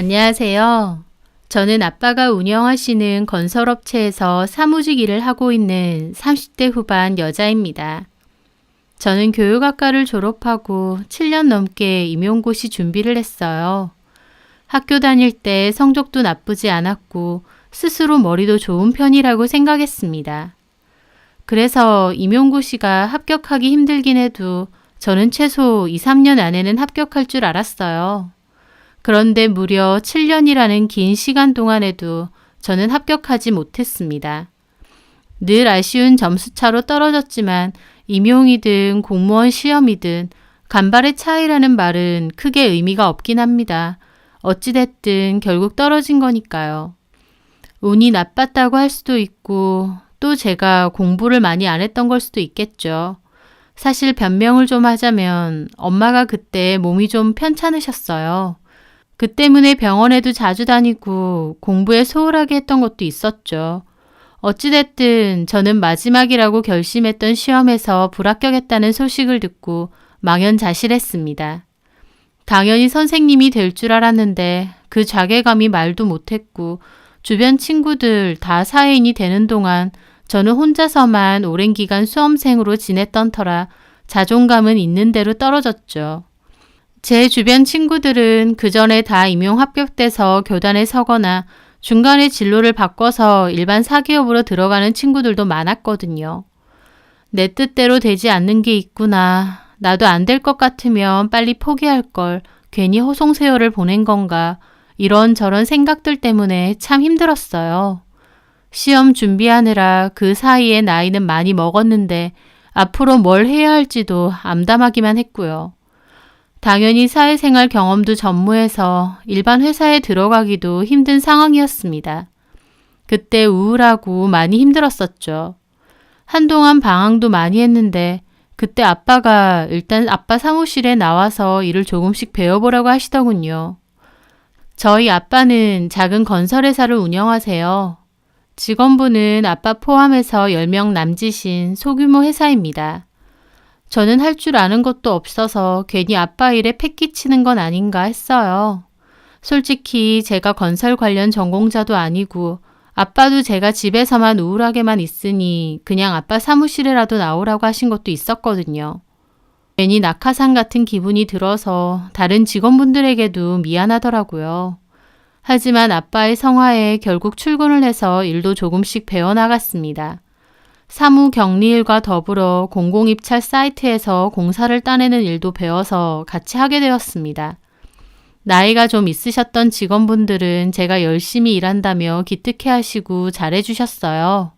안녕하세요. 저는 아빠가 운영하시는 건설업체에서 사무직 일을 하고 있는 30대 후반 여자입니다. 저는 교육학과를 졸업하고 7년 넘게 임용고시 준비를 했어요. 학교 다닐 때 성적도 나쁘지 않았고 스스로 머리도 좋은 편이라고 생각했습니다. 그래서 임용고시가 합격하기 힘들긴 해도 저는 최소 2, 3년 안에는 합격할 줄 알았어요. 그런데 무려 7년이라는 긴 시간 동안에도 저는 합격하지 못했습니다. 늘 아쉬운 점수차로 떨어졌지만 임용이든 공무원 시험이든 간발의 차이라는 말은 크게 의미가 없긴 합니다. 어찌됐든 결국 떨어진 거니까요. 운이 나빴다고 할 수도 있고 또 제가 공부를 많이 안 했던 걸 수도 있겠죠. 사실 변명을 좀 하자면 엄마가 그때 몸이 좀 편찮으셨어요. 그 때문에 병원에도 자주 다니고 공부에 소홀하게 했던 것도 있었죠. 어찌됐든 저는 마지막이라고 결심했던 시험에서 불합격했다는 소식을 듣고 망연자실했습니다. 당연히 선생님이 될 줄 알았는데 그 자괴감이 말도 못했고 주변 친구들 다 사회인이 되는 동안 저는 혼자서만 오랜 기간 수험생으로 지냈던 터라 자존감은 있는 대로 떨어졌죠. 제 주변 친구들은 그 전에 다 임용 합격돼서 교단에 서거나 중간에 진로를 바꿔서 일반 사기업으로 들어가는 친구들도 많았거든요. 내 뜻대로 되지 않는 게 있구나. 나도 안 될 것 같으면 빨리 포기할 걸. 괜히 허송세월을 보낸 건가. 이런저런 생각들 때문에 참 힘들었어요. 시험 준비하느라 그 사이에 나이는 많이 먹었는데 앞으로 뭘 해야 할지도 암담하기만 했고요. 당연히 사회생활 경험도 전무해서 일반 회사에 들어가기도 힘든 상황이었습니다. 그때 우울하고 많이 힘들었었죠. 한동안 방황도 많이 했는데 그때 아빠가 일단 아빠 사무실에 나와서 일을 조금씩 배워보라고 하시더군요. 저희 아빠는 작은 건설회사를 운영하세요. 직원분은 아빠 포함해서 10명 남짓인 소규모 회사입니다. 저는 할 줄 아는 것도 없어서 괜히 아빠 일에 패기치는 건 아닌가 했어요. 솔직히 제가 건설 관련 전공자도 아니고 아빠도 제가 집에서만 우울하게만 있으니 그냥 아빠 사무실에라도 나오라고 하신 것도 있었거든요. 괜히 낙하산 같은 기분이 들어서 다른 직원분들에게도 미안하더라고요. 하지만 아빠의 성화에 결국 출근을 해서 일도 조금씩 배워나갔습니다. 사무 격리일과 더불어 공공입찰 사이트에서 공사를 따내는 일도 배워서 같이 하게 되었습니다. 나이가 좀 있으셨던 직원분들은 제가 열심히 일한다며 기특해하시고 잘해주셨어요.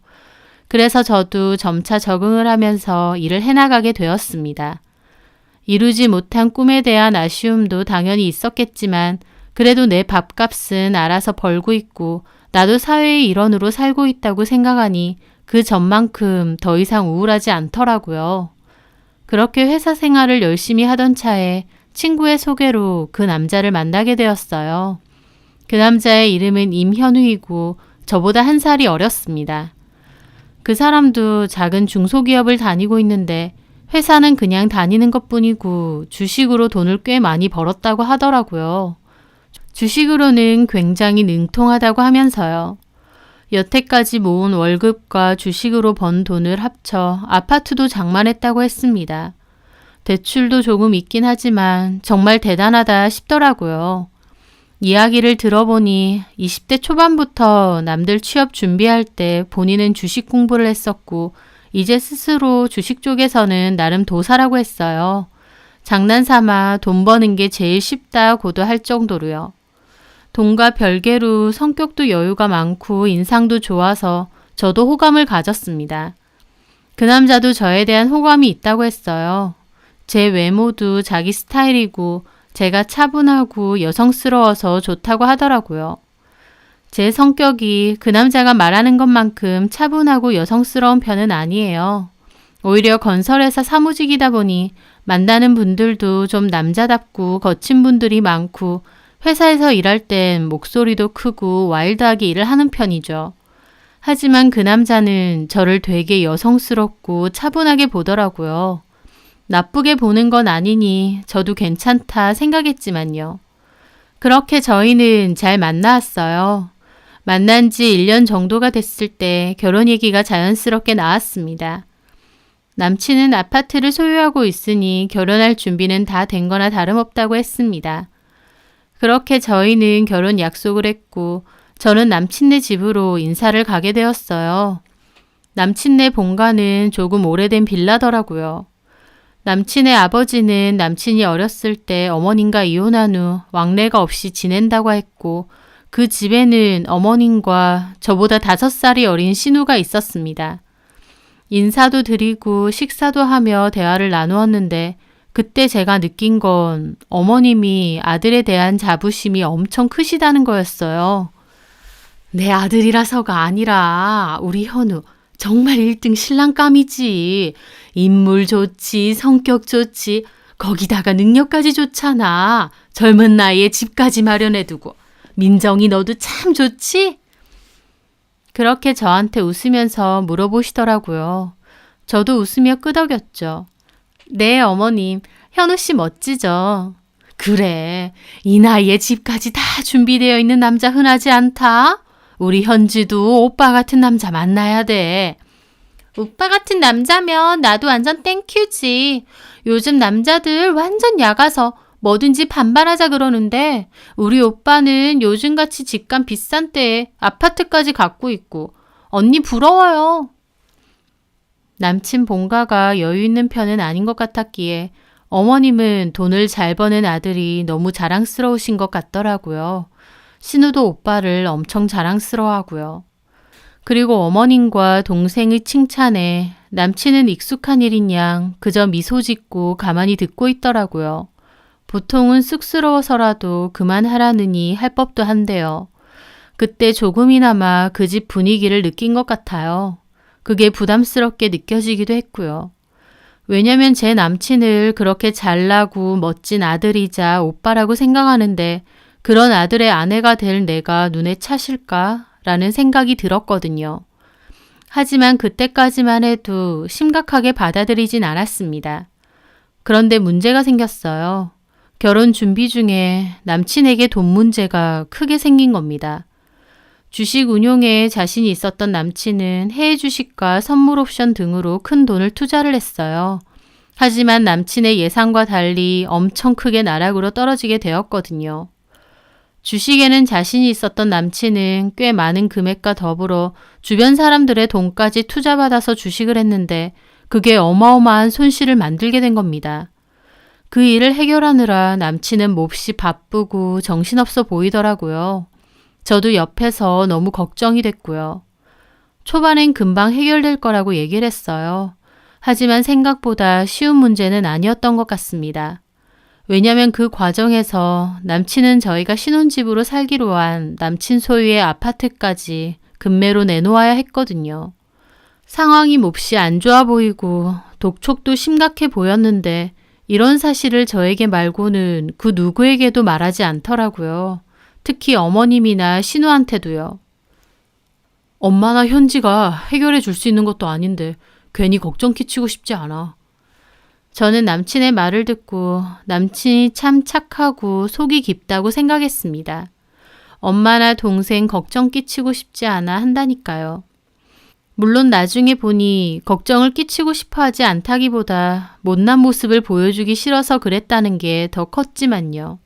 그래서 저도 점차 적응을 하면서 일을 해나가게 되었습니다. 이루지 못한 꿈에 대한 아쉬움도 당연히 있었겠지만 그래도 내 밥값은 알아서 벌고 있고 나도 사회의 일원으로 살고 있다고 생각하니 그 전만큼 더 이상 우울하지 않더라고요. 그렇게 회사 생활을 열심히 하던 차에 친구의 소개로 그 남자를 만나게 되었어요. 그 남자의 이름은 임현우이고 저보다 한 살이 어렸습니다. 그 사람도 작은 중소기업을 다니고 있는데 회사는 그냥 다니는 것뿐이고 주식으로 돈을 꽤 많이 벌었다고 하더라고요. 주식으로는 굉장히 능통하다고 하면서요. 여태까지 모은 월급과 주식으로 번 돈을 합쳐 아파트도 장만했다고 했습니다. 대출도 조금 있긴 하지만 정말 대단하다 싶더라고요. 이야기를 들어보니 20대 초반부터 남들 취업 준비할 때 본인은 주식 공부를 했었고 이제 스스로 주식 쪽에서는 나름 도사라고 했어요. 장난삼아 돈 버는 게 제일 쉽다고도 할 정도로요. 돈과 별개로 성격도 여유가 많고 인상도 좋아서 저도 호감을 가졌습니다. 그 남자도 저에 대한 호감이 있다고 했어요. 제 외모도 자기 스타일이고 제가 차분하고 여성스러워서 좋다고 하더라고요. 제 성격이 그 남자가 말하는 것만큼 차분하고 여성스러운 편은 아니에요. 오히려 건설회사 사무직이다 보니 만나는 분들도 좀 남자답고 거친 분들이 많고 회사에서 일할 땐 목소리도 크고 와일드하게 일을 하는 편이죠. 하지만 그 남자는 저를 되게 여성스럽고 차분하게 보더라고요. 나쁘게 보는 건 아니니 저도 괜찮다 생각했지만요. 그렇게 저희는 잘 만나왔어요. 만난 지 1년 정도가 됐을 때 결혼 얘기가 자연스럽게 나왔습니다. 남친은 아파트를 소유하고 있으니 결혼할 준비는 다 된 거나 다름없다고 했습니다. 그렇게 저희는 결혼 약속을 했고 저는 남친네 집으로 인사를 가게 되었어요. 남친네 본가는 조금 오래된 빌라더라고요. 남친의 아버지는 남친이 어렸을 때 어머님과 이혼한 후 왕래가 없이 지낸다고 했고 그 집에는 어머님과 저보다 5살이 어린 신우가 있었습니다. 인사도 드리고 식사도 하며 대화를 나누었는데 그때 제가 느낀 건 어머님이 아들에 대한 자부심이 엄청 크시다는 거였어요. 내 아들이라서가 아니라 우리 현우 정말 1등 신랑감이지. 인물 좋지, 성격 좋지, 거기다가 능력까지 좋잖아. 젊은 나이에 집까지 마련해두고. 민정이 너도 참 좋지? 그렇게 저한테 웃으면서 물어보시더라고요. 저도 웃으며 끄덕였죠. 네, 어머님. 현우 씨 멋지죠? 그래. 이 나이에 집까지 다 준비되어 있는 남자 흔하지 않다? 우리 현지도 오빠 같은 남자 만나야 돼. 오빠 같은 남자면 나도 완전 땡큐지. 요즘 남자들 완전 야가서 뭐든지 반반하자 그러는데 우리 오빠는 요즘같이 집값 비싼 때에 아파트까지 갖고 있고 언니 부러워요. 남친 본가가 여유 있는 편은 아닌 것 같았기에 어머님은 돈을 잘 버는 아들이 너무 자랑스러우신 것 같더라고요. 신우도 오빠를 엄청 자랑스러워하고요. 그리고 어머님과 동생의 칭찬에 남친은 익숙한 일인 양 그저 미소 짓고 가만히 듣고 있더라고요. 보통은 쑥스러워서라도 그만하라느니 할 법도 한데요. 그때 조금이나마 그 집 분위기를 느낀 것 같아요. 그게 부담스럽게 느껴지기도 했고요. 왜냐면 제 남친을 그렇게 잘나고 멋진 아들이자 오빠라고 생각하는데 그런 아들의 아내가 될 내가 눈에 차실까? 라는 생각이 들었거든요. 하지만 그때까지만 해도 심각하게 받아들이진 않았습니다. 그런데 문제가 생겼어요. 결혼 준비 중에 남친에게 돈 문제가 크게 생긴 겁니다. 주식 운용에 자신이 있었던 남친은 해외 주식과 선물 옵션 등으로 큰 돈을 투자를 했어요. 하지만 남친의 예상과 달리 엄청 크게 나락으로 떨어지게 되었거든요. 주식에는 자신이 있었던 남친은 꽤 많은 금액과 더불어 주변 사람들의 돈까지 투자받아서 주식을 했는데 그게 어마어마한 손실을 만들게 된 겁니다. 그 일을 해결하느라 남친은 몹시 바쁘고 정신없어 보이더라고요. 저도 옆에서 너무 걱정이 됐고요. 초반엔 금방 해결될 거라고 얘기를 했어요. 하지만 생각보다 쉬운 문제는 아니었던 것 같습니다. 왜냐면 그 과정에서 남친은 저희가 신혼집으로 살기로 한 남친 소유의 아파트까지 금매로 내놓아야 했거든요. 상황이 몹시 안 좋아 보이고 독촉도 심각해 보였는데 이런 사실을 저에게 말고는 그 누구에게도 말하지 않더라고요. 특히 어머님이나 신우한테도요. 엄마나 현지가 해결해 줄 수 있는 것도 아닌데 괜히 걱정 끼치고 싶지 않아. 저는 남친의 말을 듣고 남친이 참 착하고 속이 깊다고 생각했습니다. 엄마나 동생 걱정 끼치고 싶지 않아 한다니까요. 물론 나중에 보니 걱정을 끼치고 싶어 하지 않다기보다 못난 모습을 보여주기 싫어서 그랬다는 게 더 컸지만요.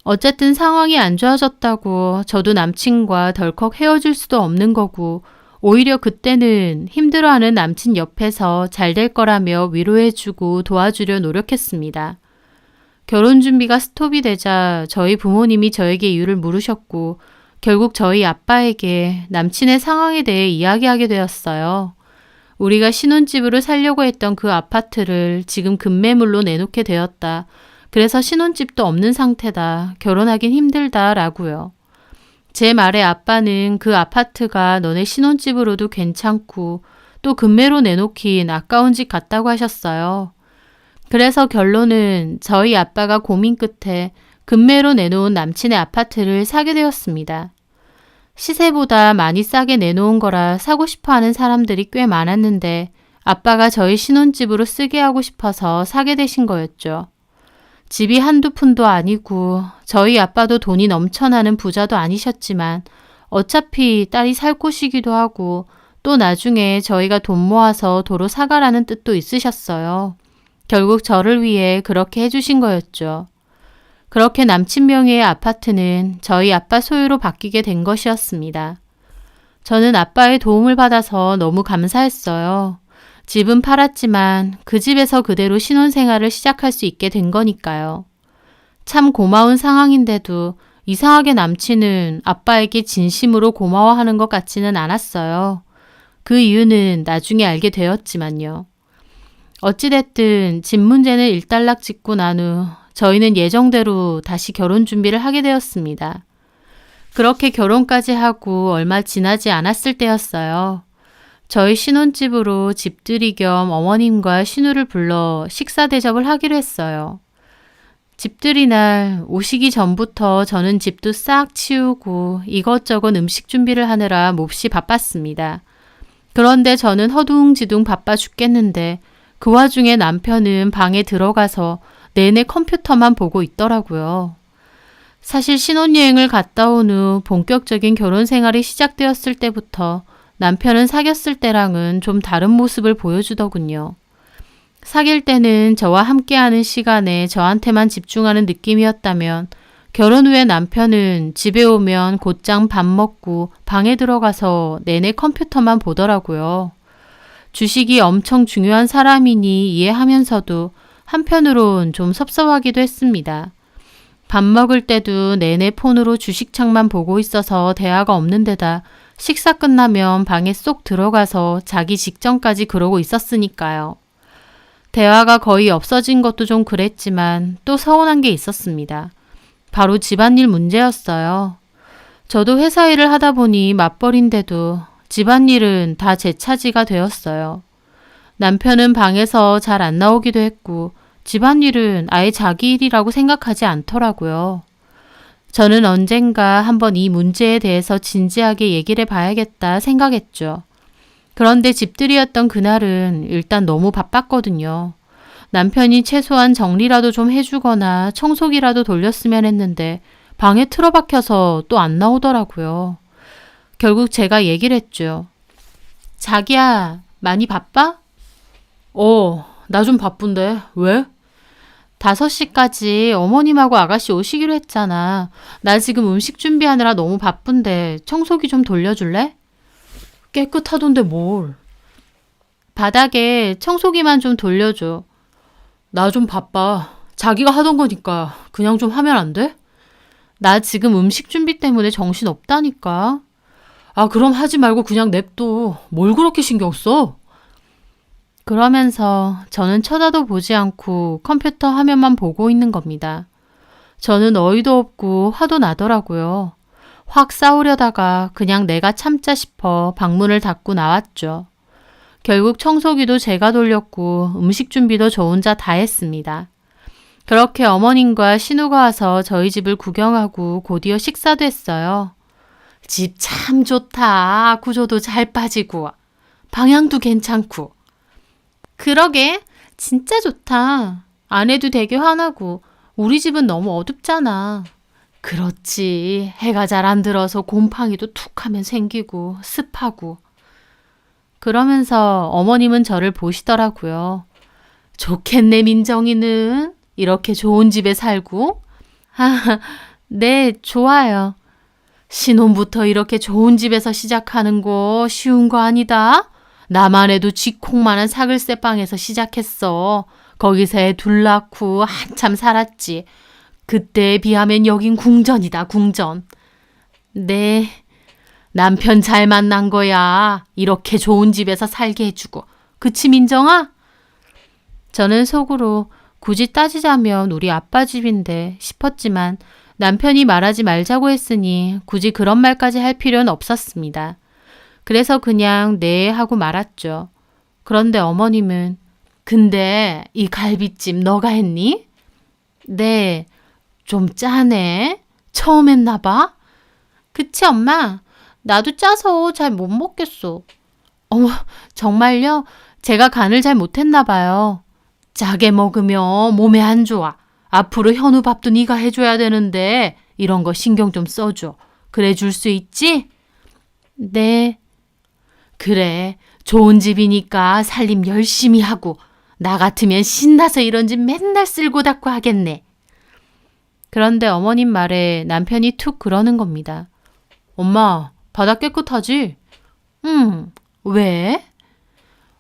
어쨌든 상황이 안 좋아졌다고 저도 남친과 덜컥 헤어질 수도 없는 거고 오히려 그때는 힘들어하는 남친 옆에서 잘 될 거라며 위로해주고 도와주려 노력했습니다. 결혼 준비가 스톱이 되자 저희 부모님이 저에게 이유를 물으셨고 결국 저희 아빠에게 남친의 상황에 대해 이야기하게 되었어요. 우리가 신혼집으로 살려고 했던 그 아파트를 지금 급매물로 내놓게 되었다. 그래서 신혼집도 없는 상태다. 결혼하긴 힘들다 라고요. 제 말에 아빠는 그 아파트가 너네 신혼집으로도 괜찮고 또 급매로 내놓긴 아까운 집 같다고 하셨어요. 그래서 결론은 저희 아빠가 고민 끝에 급매로 내놓은 남친의 아파트를 사게 되었습니다. 시세보다 많이 싸게 내놓은 거라 사고 싶어 하는 사람들이 꽤 많았는데 아빠가 저희 신혼집으로 쓰게 하고 싶어서 사게 되신 거였죠. 집이 한두 푼도 아니고 저희 아빠도 돈이 넘쳐나는 부자도 아니셨지만 어차피 딸이 살 곳이기도 하고 또 나중에 저희가 돈 모아서 도로 사가라는 뜻도 있으셨어요. 결국 저를 위해 그렇게 해주신 거였죠. 그렇게 남친 명의의 아파트는 저희 아빠 소유로 바뀌게 된 것이었습니다. 저는 아빠의 도움을 받아서 너무 감사했어요. 집은 팔았지만 그 집에서 그대로 신혼생활을 시작할 수 있게 된 거니까요. 참 고마운 상황인데도 이상하게 남친은 아빠에게 진심으로 고마워하는 것 같지는 않았어요. 그 이유는 나중에 알게 되었지만요. 어찌됐든 집 문제는 일단락 짓고 난 후 저희는 예정대로 다시 결혼 준비를 하게 되었습니다. 그렇게 결혼까지 하고 얼마 지나지 않았을 때였어요. 저희 신혼집으로 집들이 겸 어머님과 신우를 불러 식사 대접을 하기로 했어요. 집들이 날 오시기 전부터 저는 집도 싹 치우고 이것저것 음식 준비를 하느라 몹시 바빴습니다. 그런데 저는 허둥지둥 바빠 죽겠는데 그 와중에 남편은 방에 들어가서 내내 컴퓨터만 보고 있더라고요. 사실 신혼여행을 갔다 온 후 본격적인 결혼 생활이 시작되었을 때부터 남편은 사귀었을 때랑은 좀 다른 모습을 보여주더군요. 사귈 때는 저와 함께하는 시간에 저한테만 집중하는 느낌이었다면 결혼 후에 남편은 집에 오면 곧장 밥 먹고 방에 들어가서 내내 컴퓨터만 보더라고요. 주식이 엄청 중요한 사람이니 이해하면서도 한편으론 좀 섭섭하기도 했습니다. 밥 먹을 때도 내내 폰으로 주식창만 보고 있어서 대화가 없는 데다 식사 끝나면 방에 쏙 들어가서 자기 직전까지 그러고 있었으니까요. 대화가 거의 없어진 것도 좀 그랬지만 또 서운한 게 있었습니다. 바로 집안일 문제였어요. 저도 회사 일을 하다 보니 맞벌인데도 집안일은 다 제 차지가 되었어요. 남편은 방에서 잘 안 나오기도 했고 집안일은 아예 자기 일이라고 생각하지 않더라고요. 저는 언젠가 한번 이 문제에 대해서 진지하게 얘기를 해봐야겠다 생각했죠. 그런데 집들이였던 그날은 일단 너무 바빴거든요. 남편이 최소한 정리라도 좀 해주거나 청소기라도 돌렸으면 했는데 방에 틀어박혀서 또 안 나오더라고요. 결국 제가 얘기를 했죠. 자기야, 많이 바빠? 나 좀 바쁜데. 왜? 5시까지 어머님하고 아가씨 오시기로 했잖아. 나 지금 음식 준비하느라 너무 바쁜데 청소기 좀 돌려줄래? 깨끗하던데 뭘. 바닥에 청소기만 좀 돌려줘. 나 좀 바빠. 자기가 하던 거니까 그냥 좀 하면 안 돼? 나 지금 음식 준비 때문에 정신 없다니까. 그럼 하지 말고 그냥 냅둬. 뭘 그렇게 신경 써? 그러면서 저는 쳐다도 보지 않고 컴퓨터 화면만 보고 있는 겁니다. 저는 어이도 없고 화도 나더라고요. 확 싸우려다가 그냥 내가 참자 싶어 방문을 닫고 나왔죠. 결국 청소기도 제가 돌렸고 음식 준비도 저 혼자 다 했습니다. 그렇게 어머님과 신우가 와서 저희 집을 구경하고 곧이어 식사도 했어요. 집 참 좋다. 구조도 잘 빠지고 방향도 괜찮고. 그러게 진짜 좋다. 아내도 되게 화나고 우리 집은 너무 어둡잖아. 그렇지. 해가 잘 안 들어서 곰팡이도 툭 하면 생기고 습하고. 그러면서 어머님은 저를 보시더라고요. 좋겠네 민정이는. 이렇게 좋은 집에 살고. 네, 좋아요. 신혼부터 이렇게 좋은 집에서 시작하는 거 쉬운 거 아니다. 나만 해도 쥐콩만한 사글세 방에서 시작했어. 거기서 애 둘 낳고 한참 살았지. 그때에 비하면 여긴 궁전이다, 궁전. 네, 남편 잘 만난 거야. 이렇게 좋은 집에서 살게 해주고. 그치, 민정아? 저는 속으로 굳이 따지자면 우리 아빠 집인데 싶었지만 남편이 말하지 말자고 했으니 굳이 그런 말까지 할 필요는 없었습니다. 그래서 그냥 네 하고 말았죠. 그런데 어머님은 근데 이 갈비찜 너가 했니? 네, 좀 짜네. 처음 했나 봐. 그치 엄마? 나도 짜서 잘 못 먹겠어. 어머, 정말요? 제가 간을 잘 못했나 봐요. 짜게 먹으면 몸에 안 좋아. 앞으로 현우 밥도 네가 해줘야 되는데 이런 거 신경 좀 써줘. 그래 줄 수 있지? 네. 그래, 좋은 집이니까 살림 열심히 하고 나 같으면 신나서 이런 집 맨날 쓸고 닦고 하겠네. 그런데 어머님 말에 남편이 툭 그러는 겁니다. 엄마, 바닥 깨끗하지? 왜?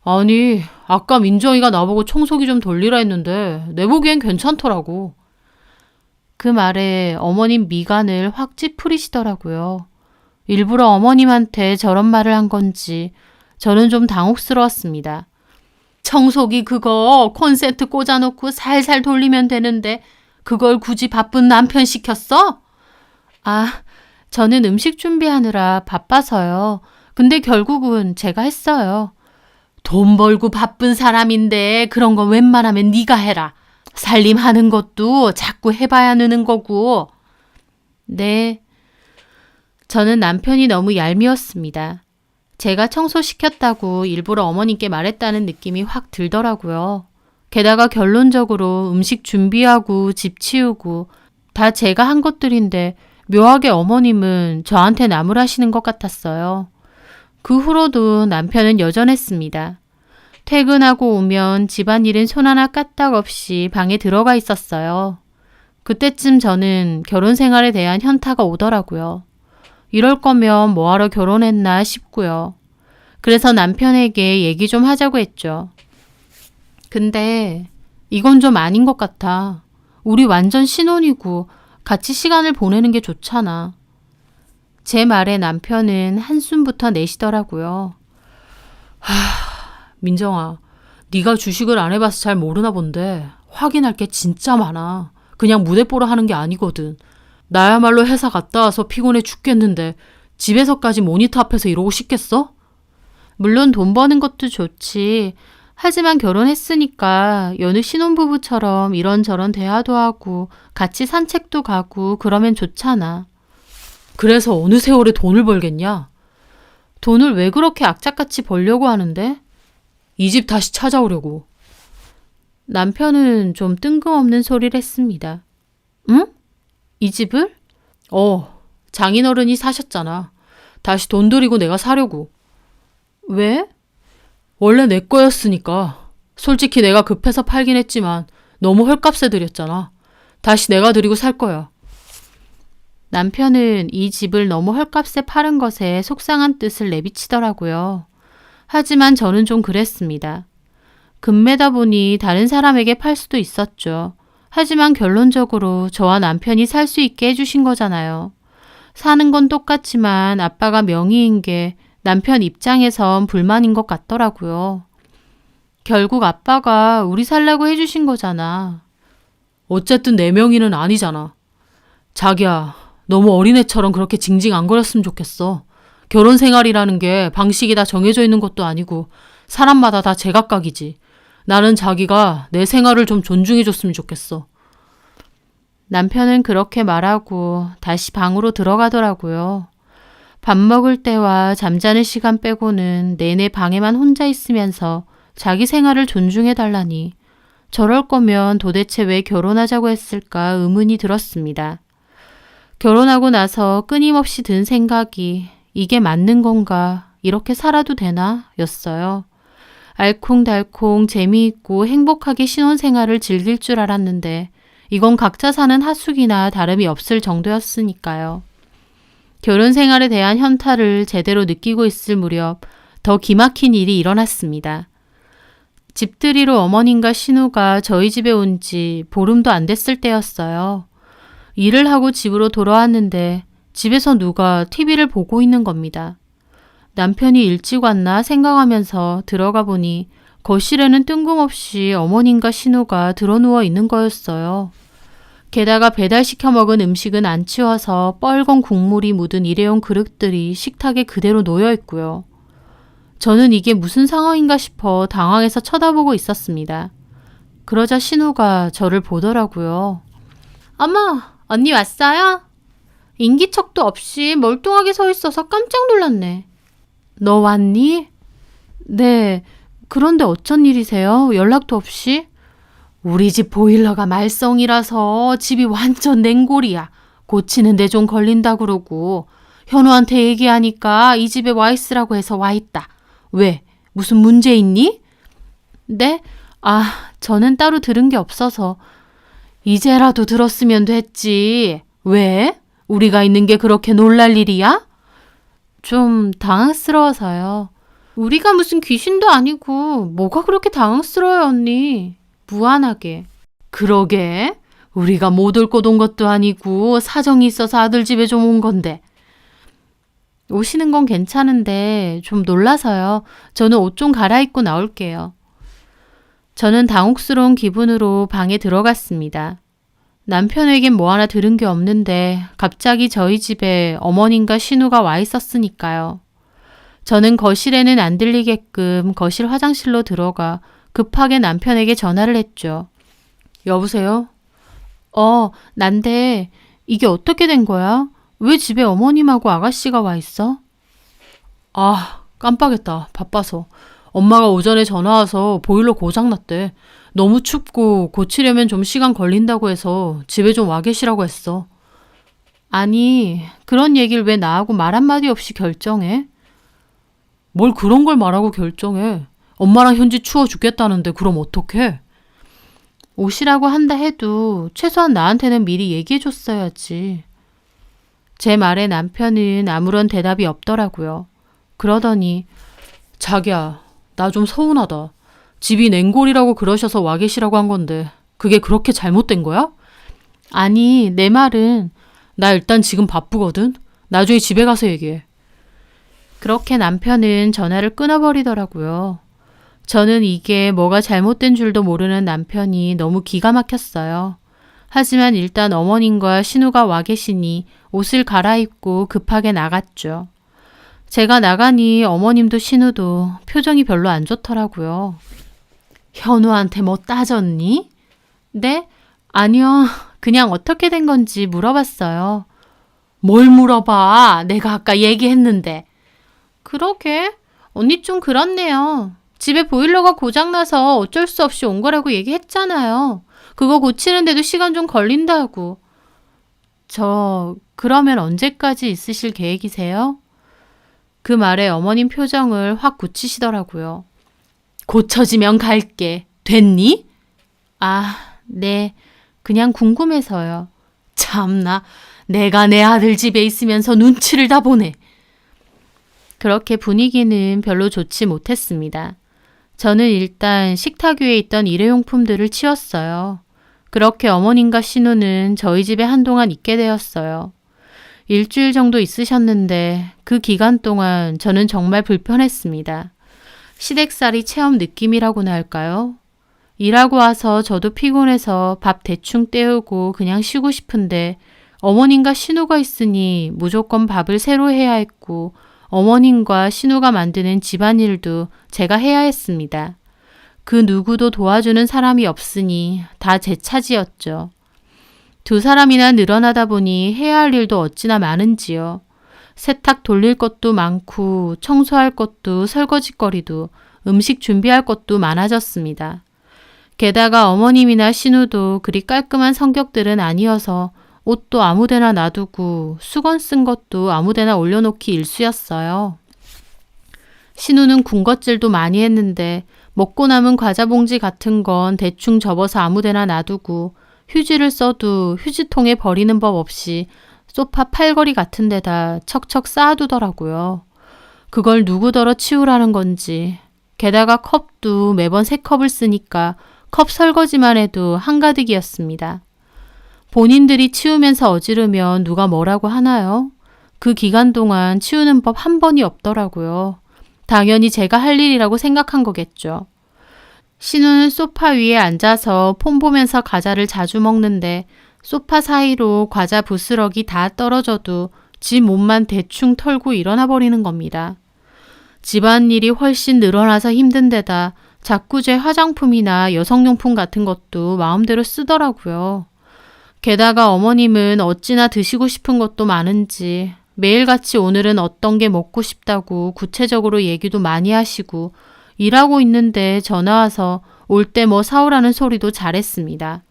아니, 아까 민정이가 나보고 청소기 좀 돌리라 했는데 내 보기엔 괜찮더라고. 그 말에 어머님 미간을 확 찌푸리시더라고요. 일부러 어머님한테 저런 말을 한 건지 저는 좀 당혹스러웠습니다. 청소기 그거 콘센트 꽂아놓고 살살 돌리면 되는데 그걸 굳이 바쁜 남편 시켰어? 아, 저는 음식 준비하느라 바빠서요. 근데 결국은 제가 했어요. 돈 벌고 바쁜 사람인데 그런 거 웬만하면 네가 해라. 살림하는 것도 자꾸 해봐야 느는 거고. 네. 저는 남편이 너무 얄미웠습니다. 제가 청소시켰다고 일부러 어머님께 말했다는 느낌이 확 들더라고요. 게다가 결론적으로 음식 준비하고 집 치우고 다 제가 한 것들인데 묘하게 어머님은 저한테 나무라시는 것 같았어요. 그 후로도 남편은 여전했습니다. 퇴근하고 오면 집안일은 손 하나 까딱 없이 방에 들어가 있었어요. 그때쯤 저는 결혼 생활에 대한 현타가 오더라고요. 이럴 거면 뭐하러 결혼했나 싶고요. 그래서 남편에게 얘기 좀 하자고 했죠. 근데 이건 좀 아닌 것 같아. 우리 완전 신혼이고 같이 시간을 보내는 게 좋잖아. 제 말에 남편은 한숨부터 내쉬더라고요. 민정아, 네가 주식을 안 해봐서 잘 모르나 본데 확인할 게 진짜 많아. 그냥 무대뽀로 하는 게 아니거든. 나야말로 회사 갔다 와서 피곤해 죽겠는데 집에서까지 모니터 앞에서 이러고 싶겠어? 물론 돈 버는 것도 좋지. 하지만 결혼했으니까 여느 신혼부부처럼 이런저런 대화도 하고 같이 산책도 가고 그러면 좋잖아. 그래서 어느 세월에 돈을 벌겠냐? 돈을 왜 그렇게 악착같이 벌려고 하는데? 이 집 다시 찾아오려고. 남편은 좀 뜬금없는 소리를 했습니다. 응? 이 집을? 장인어른이 사셨잖아. 다시 돈 들이고 내가 사려고. 왜? 원래 내 거였으니까. 솔직히 내가 급해서 팔긴 했지만 너무 헐값에 들였잖아. 다시 내가 들이고 살 거야. 남편은 이 집을 너무 헐값에 파는 것에 속상한 뜻을 내비치더라고요. 하지만 저는 좀 그랬습니다. 금매다 보니 다른 사람에게 팔 수도 있었죠. 하지만 결론적으로 저와 남편이 살 수 있게 해주신 거잖아요. 사는 건 똑같지만 아빠가 명의인 게 남편 입장에선 불만인 것 같더라고요. 결국 아빠가 우리 살라고 해주신 거잖아. 어쨌든 내 명의는 아니잖아. 자기야, 너무 어린애처럼 그렇게 징징 안 거렸으면 좋겠어. 결혼 생활이라는 게 방식이 다 정해져 있는 것도 아니고 사람마다 다 제각각이지. 나는 자기가 내 생활을 좀 존중해 줬으면 좋겠어. 남편은 그렇게 말하고 다시 방으로 들어가더라고요. 밥 먹을 때와 잠자는 시간 빼고는 내내 방에만 혼자 있으면서 자기 생활을 존중해 달라니 저럴 거면 도대체 왜 결혼하자고 했을까 의문이 들었습니다. 결혼하고 나서 끊임없이 든 생각이 이게 맞는 건가, 이렇게 살아도 되나 였어요. 알콩달콩 재미있고 행복하게 신혼생활을 즐길 줄 알았는데 이건 각자 사는 하숙이나 다름이 없을 정도였으니까요. 결혼 생활에 대한 현타를 제대로 느끼고 있을 무렵 더 기막힌 일이 일어났습니다. 집들이로 어머님과 신우가 저희 집에 온 지 보름도 안 됐을 때였어요. 일을 하고 집으로 돌아왔는데 집에서 누가 TV를 보고 있는 겁니다. 남편이 일찍 왔나 생각하면서 들어가 보니 거실에는 뜬금없이 어머님과 신우가 드러누워 있는 거였어요. 게다가 배달시켜 먹은 음식은 안 치워서 뻘건 국물이 묻은 일회용 그릇들이 식탁에 그대로 놓여 있고요. 저는 이게 무슨 상황인가 싶어 당황해서 쳐다보고 있었습니다. 그러자 신우가 저를 보더라고요. 어머, 언니 왔어요? 인기척도 없이 멀뚱하게 서 있어서 깜짝 놀랐네. 너 왔니? 네, 그런데 어쩐 일이세요? 연락도 없이? 우리 집 보일러가 말썽이라서 집이 완전 냉골이야. 고치는데 좀 걸린다 그러고 현우한테 얘기하니까 이 집에 와 있으라고 해서 와 있다. 왜? 무슨 문제 있니? 네? 저는 따로 들은 게 없어서. 이제라도 들었으면 됐지. 왜? 우리가 있는 게 그렇게 놀랄 일이야? 좀 당황스러워서요. 우리가 무슨 귀신도 아니고 뭐가 그렇게 당황스러워요, 언니. 무안하게. 그러게. 우리가 못 올 곳 온 것도 아니고 사정이 있어서 아들 집에 좀 온 건데. 오시는 건 괜찮은데 좀 놀라서요. 저는 옷 좀 갈아입고 나올게요. 저는 당혹스러운 기분으로 방에 들어갔습니다. 남편에겐 뭐 하나 들은 게 없는데 갑자기 저희 집에 어머님과 신우가 와 있었으니까요. 저는 거실에는 안 들리게끔 거실 화장실로 들어가 급하게 남편에게 전화를 했죠. 여보세요? 난데 이게 어떻게 된 거야? 왜 집에 어머님하고 아가씨가 와 있어? 깜빡했다. 바빠서. 엄마가 오전에 전화 와서 보일러 고장났대. 너무 춥고 고치려면 좀 시간 걸린다고 해서 집에 좀 와 계시라고 했어. 아니, 그런 얘기를 왜 나하고 말 한마디 없이 결정해? 뭘 그런 걸 말하고 결정해. 엄마랑 현지 추워 죽겠다는데 그럼 어떡해? 오시라고 한다 해도 최소한 나한테는 미리 얘기해 줬어야지. 제 말에 남편은 아무런 대답이 없더라고요. 그러더니 자기야, 나 좀 서운하다. 집이 냉골이라고 그러셔서 와 계시라고 한 건데 그게 그렇게 잘못된 거야? 아니, 내 말은 나 일단 지금 바쁘거든. 나중에 집에 가서 얘기해. 그렇게 남편은 전화를 끊어버리더라고요. 저는 이게 뭐가 잘못된 줄도 모르는 남편이 너무 기가 막혔어요. 하지만 일단 어머님과 신우가 와 계시니 옷을 갈아입고 급하게 나갔죠. 제가 나가니 어머님도 신우도 표정이 별로 안 좋더라고요. 현우한테 뭐 따졌니? 네? 아니요. 그냥 어떻게 된 건지 물어봤어요. 뭘 물어봐? 내가 아까 얘기했는데. 그러게. 언니 좀 그렇네요. 집에 보일러가 고장나서 어쩔 수 없이 온 거라고 얘기했잖아요. 그거 고치는데도 시간 좀 걸린다고. 그러면 언제까지 있으실 계획이세요? 그 말에 어머님 표정을 확 굳히시더라고요. 고쳐지면 갈게. 됐니? 네. 그냥 궁금해서요. 참나, 내가 내 아들 집에 있으면서 눈치를 다 보네. 그렇게 분위기는 별로 좋지 못했습니다. 저는 일단 식탁 위에 있던 일회용품들을 치웠어요. 그렇게 어머님과 신우는 저희 집에 한동안 있게 되었어요. 일주일 정도 있으셨는데 그 기간 동안 저는 정말 불편했습니다. 시댁살이 체험 느낌이라고나 할까요? 일하고 와서 저도 피곤해서 밥 대충 때우고 그냥 쉬고 싶은데 어머님과 신우가 있으니 무조건 밥을 새로 해야 했고 어머님과 신우가 만드는 집안일도 제가 해야 했습니다. 그 누구도 도와주는 사람이 없으니 다 제 차지였죠. 두 사람이나 늘어나다 보니 해야 할 일도 어찌나 많은지요. 세탁 돌릴 것도 많고 청소할 것도 설거지거리도 음식 준비할 것도 많아졌습니다. 게다가 어머님이나 신우도 그리 깔끔한 성격들은 아니어서 옷도 아무데나 놔두고 수건 쓴 것도 아무데나 올려놓기 일쑤였어요. 신우는 군것질도 많이 했는데 먹고 남은 과자 봉지 같은 건 대충 접어서 아무데나 놔두고 휴지를 써도 휴지통에 버리는 법 없이 소파 팔걸이 같은 데다 척척 쌓아두더라고요. 그걸 누구더러 치우라는 건지. 게다가 컵도 매번 새 컵을 쓰니까 컵 설거지만 해도 한가득이었습니다. 본인들이 치우면서 어지르면 누가 뭐라고 하나요? 그 기간 동안 치우는 법 한 번이 없더라고요. 당연히 제가 할 일이라고 생각한 거겠죠. 신우는 소파 위에 앉아서 폰 보면서 과자를 자주 먹는데 소파 사이로 과자 부스러기 다 떨어져도 지 몸만 대충 털고 일어나 버리는 겁니다. 집안일이 훨씬 늘어나서 힘든 데다 자꾸 제 화장품이나 여성용품 같은 것도 마음대로 쓰더라고요. 게다가 어머님은 어찌나 드시고 싶은 것도 많은지 매일같이 오늘은 어떤 게 먹고 싶다고 구체적으로 얘기도 많이 하시고 일하고 있는데 전화 와서 올 때 뭐 사오라는 소리도 잘했습니다.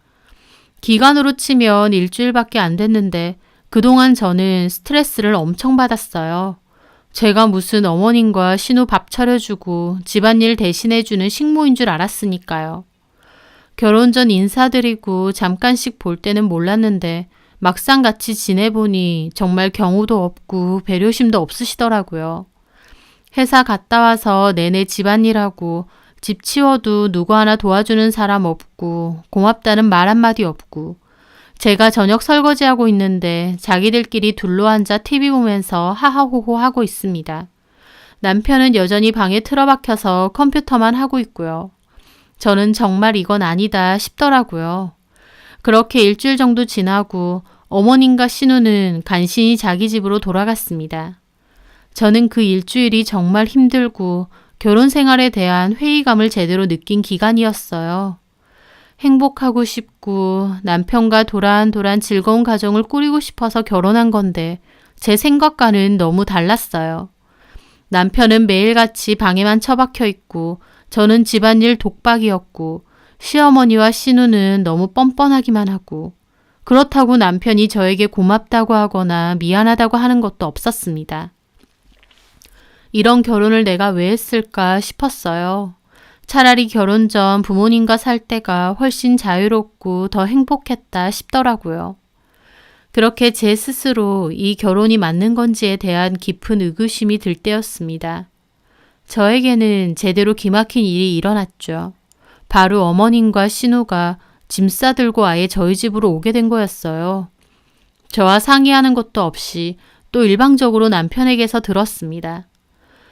기간으로 치면 일주일밖에 안 됐는데 그동안 저는 스트레스를 엄청 받았어요. 제가 무슨 어머님과 신우 밥 차려주고 집안일 대신해주는 식모인 줄 알았으니까요. 결혼 전 인사드리고 잠깐씩 볼 때는 몰랐는데 막상 같이 지내보니 정말 경우도 없고 배려심도 없으시더라고요. 회사 갔다 와서 내내 집안일하고 집 치워도 누구 하나 도와주는 사람 없고 고맙다는 말 한마디 없고 제가 저녁 설거지하고 있는데 자기들끼리 둘러앉아 TV 보면서 하하호호 하고 있습니다. 남편은 여전히 방에 틀어박혀서 컴퓨터만 하고 있고요. 저는 정말 이건 아니다 싶더라고요. 그렇게 일주일 정도 지나고 어머님과 신우는 간신히 자기 집으로 돌아갔습니다. 저는 그 일주일이 정말 힘들고 결혼 생활에 대한 회의감을 제대로 느낀 기간이었어요. 행복하고 싶고 남편과 도란도란 즐거운 가정을 꾸리고 싶어서 결혼한 건데 제 생각과는 너무 달랐어요. 남편은 매일같이 방에만 처박혀 있고 저는 집안일 독박이었고 시어머니와 신우는 너무 뻔뻔하기만 하고 그렇다고 남편이 저에게 고맙다고 하거나 미안하다고 하는 것도 없었습니다. 이런 결혼을 내가 왜 했을까 싶었어요. 차라리 결혼 전 부모님과 살 때가 훨씬 자유롭고 더 행복했다 싶더라고요. 그렇게 제 스스로 이 결혼이 맞는 건지에 대한 깊은 의구심이 들 때였습니다. 저에게는 제대로 기막힌 일이 일어났죠. 바로 어머님과 신우가 짐 싸들고 아예 저희 집으로 오게 된 거였어요. 저와 상의하는 것도 없이 또 일방적으로 남편에게서 들었습니다.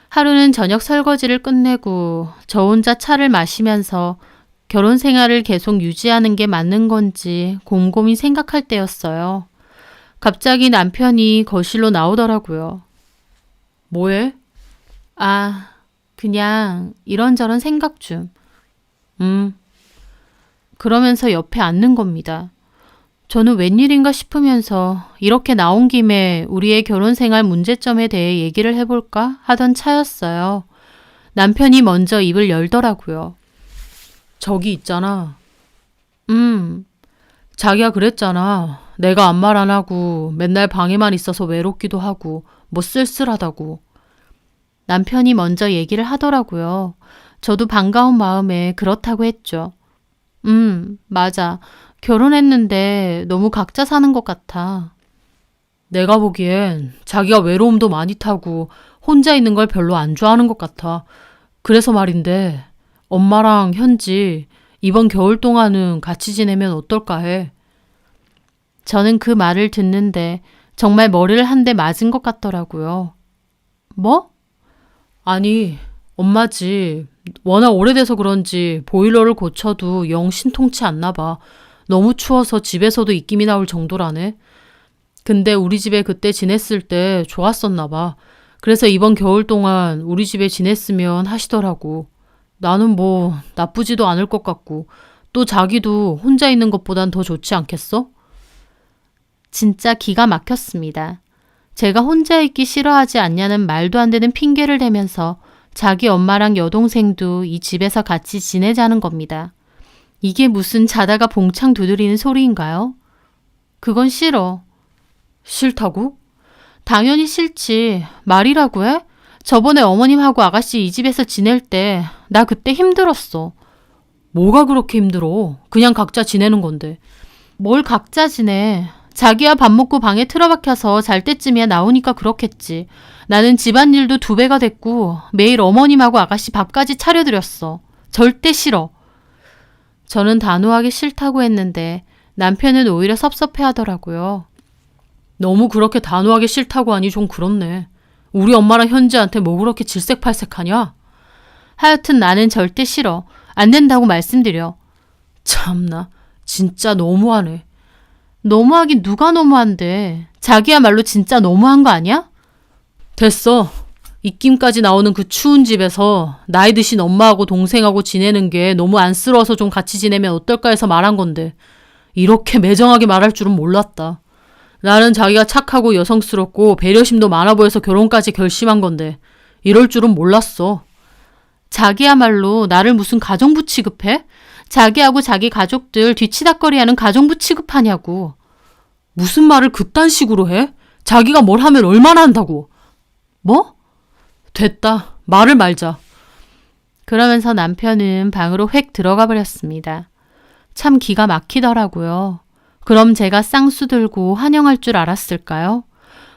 하루는 저녁 설거지를 끝내고 저 혼자 차를 마시면서 결혼 생활을 계속 유지하는 게 맞는 건지 곰곰이 생각할 때였어요. 갑자기 남편이 거실로 나오더라고요. 뭐해? 그냥 이런저런 생각 좀. 그러면서 옆에 앉는 겁니다. 저는 웬일인가 싶으면서 이렇게 나온 김에 우리의 결혼 생활 문제점에 대해 얘기를 해볼까 하던 차였어요. 남편이 먼저 입을 열더라고요. 저기 있잖아. 자기야 그랬잖아. 내가 아무 말 안 하고 맨날 방에만 있어서 외롭기도 하고 뭐 쓸쓸하다고. 남편이 먼저 얘기를 하더라고요. 저도 반가운 마음에 그렇다고 했죠. 맞아. 결혼했는데 너무 각자 사는 것 같아. 내가 보기엔 자기가 외로움도 많이 타고 혼자 있는 걸 별로 안 좋아하는 것 같아. 그래서 말인데 엄마랑 현지 이번 겨울 동안은 같이 지내면 어떨까 해. 저는 그 말을 듣는데 정말 머리를 한 대 맞은 것 같더라고요. 뭐? 아니, 엄마 집 워낙 오래돼서 그런지 보일러를 고쳐도 영 신통치 않나 봐. 너무 추워서 집에서도 입김이 나올 정도라네. 근데 우리 집에 그때 지냈을 때 좋았었나 봐. 그래서 이번 겨울 동안 우리 집에 지냈으면 하시더라고. 나는 뭐 나쁘지도 않을 것 같고 또 자기도 혼자 있는 것보단 더 좋지 않겠어? 진짜 기가 막혔습니다. 제가 혼자 있기 싫어하지 않냐는 말도 안 되는 핑계를 대면서 자기 엄마랑 여동생도 이 집에서 같이 지내자는 겁니다. 이게 무슨 자다가 봉창 두드리는 소리인가요? 그건 싫어. 싫다고? 당연히 싫지. 말이라고 해? 저번에 어머님하고 아가씨 이 집에서 지낼 때 나 그때 힘들었어. 뭐가 그렇게 힘들어? 그냥 각자 지내는 건데. 뭘 각자 지내. 자기야 밥 먹고 방에 틀어박혀서 잘 때쯤이야 나오니까 그렇겠지. 나는 집안일도 2배가 됐고 매일 어머님하고 아가씨 밥까지 차려드렸어. 절대 싫어. 저는 단호하게 싫다고 했는데 남편은 오히려 섭섭해하더라고요. 너무 그렇게 단호하게 싫다고 하니 좀 그렇네. 우리 엄마랑 현지한테 뭐 그렇게 질색팔색하냐? 하여튼 나는 절대 싫어. 안 된다고 말씀드려. 참나, 진짜 너무하네. 너무하긴 누가 너무한데. 자기야말로 진짜 너무한 거 아니야? 됐어. 입김까지 나오는 그 추운 집에서 나이 드신 엄마하고 동생하고 지내는 게 너무 안쓰러워서 좀 같이 지내면 어떨까 해서 말한 건데 이렇게 매정하게 말할 줄은 몰랐다. 나는 자기가 착하고 여성스럽고 배려심도 많아 보여서 결혼까지 결심한 건데 이럴 줄은 몰랐어. 자기야말로 나를 무슨 가정부 취급해? 자기하고 자기 가족들 뒤치다꺼리하는 가정부 취급하냐고. 무슨 말을 그딴 식으로 해? 자기가 뭘 하면 얼마나 한다고. 뭐? 됐다. 말을 말자. 그러면서 남편은 방으로 획 들어가 버렸습니다. 참 기가 막히더라고요. 그럼 제가 쌍수 들고 환영할 줄 알았을까요?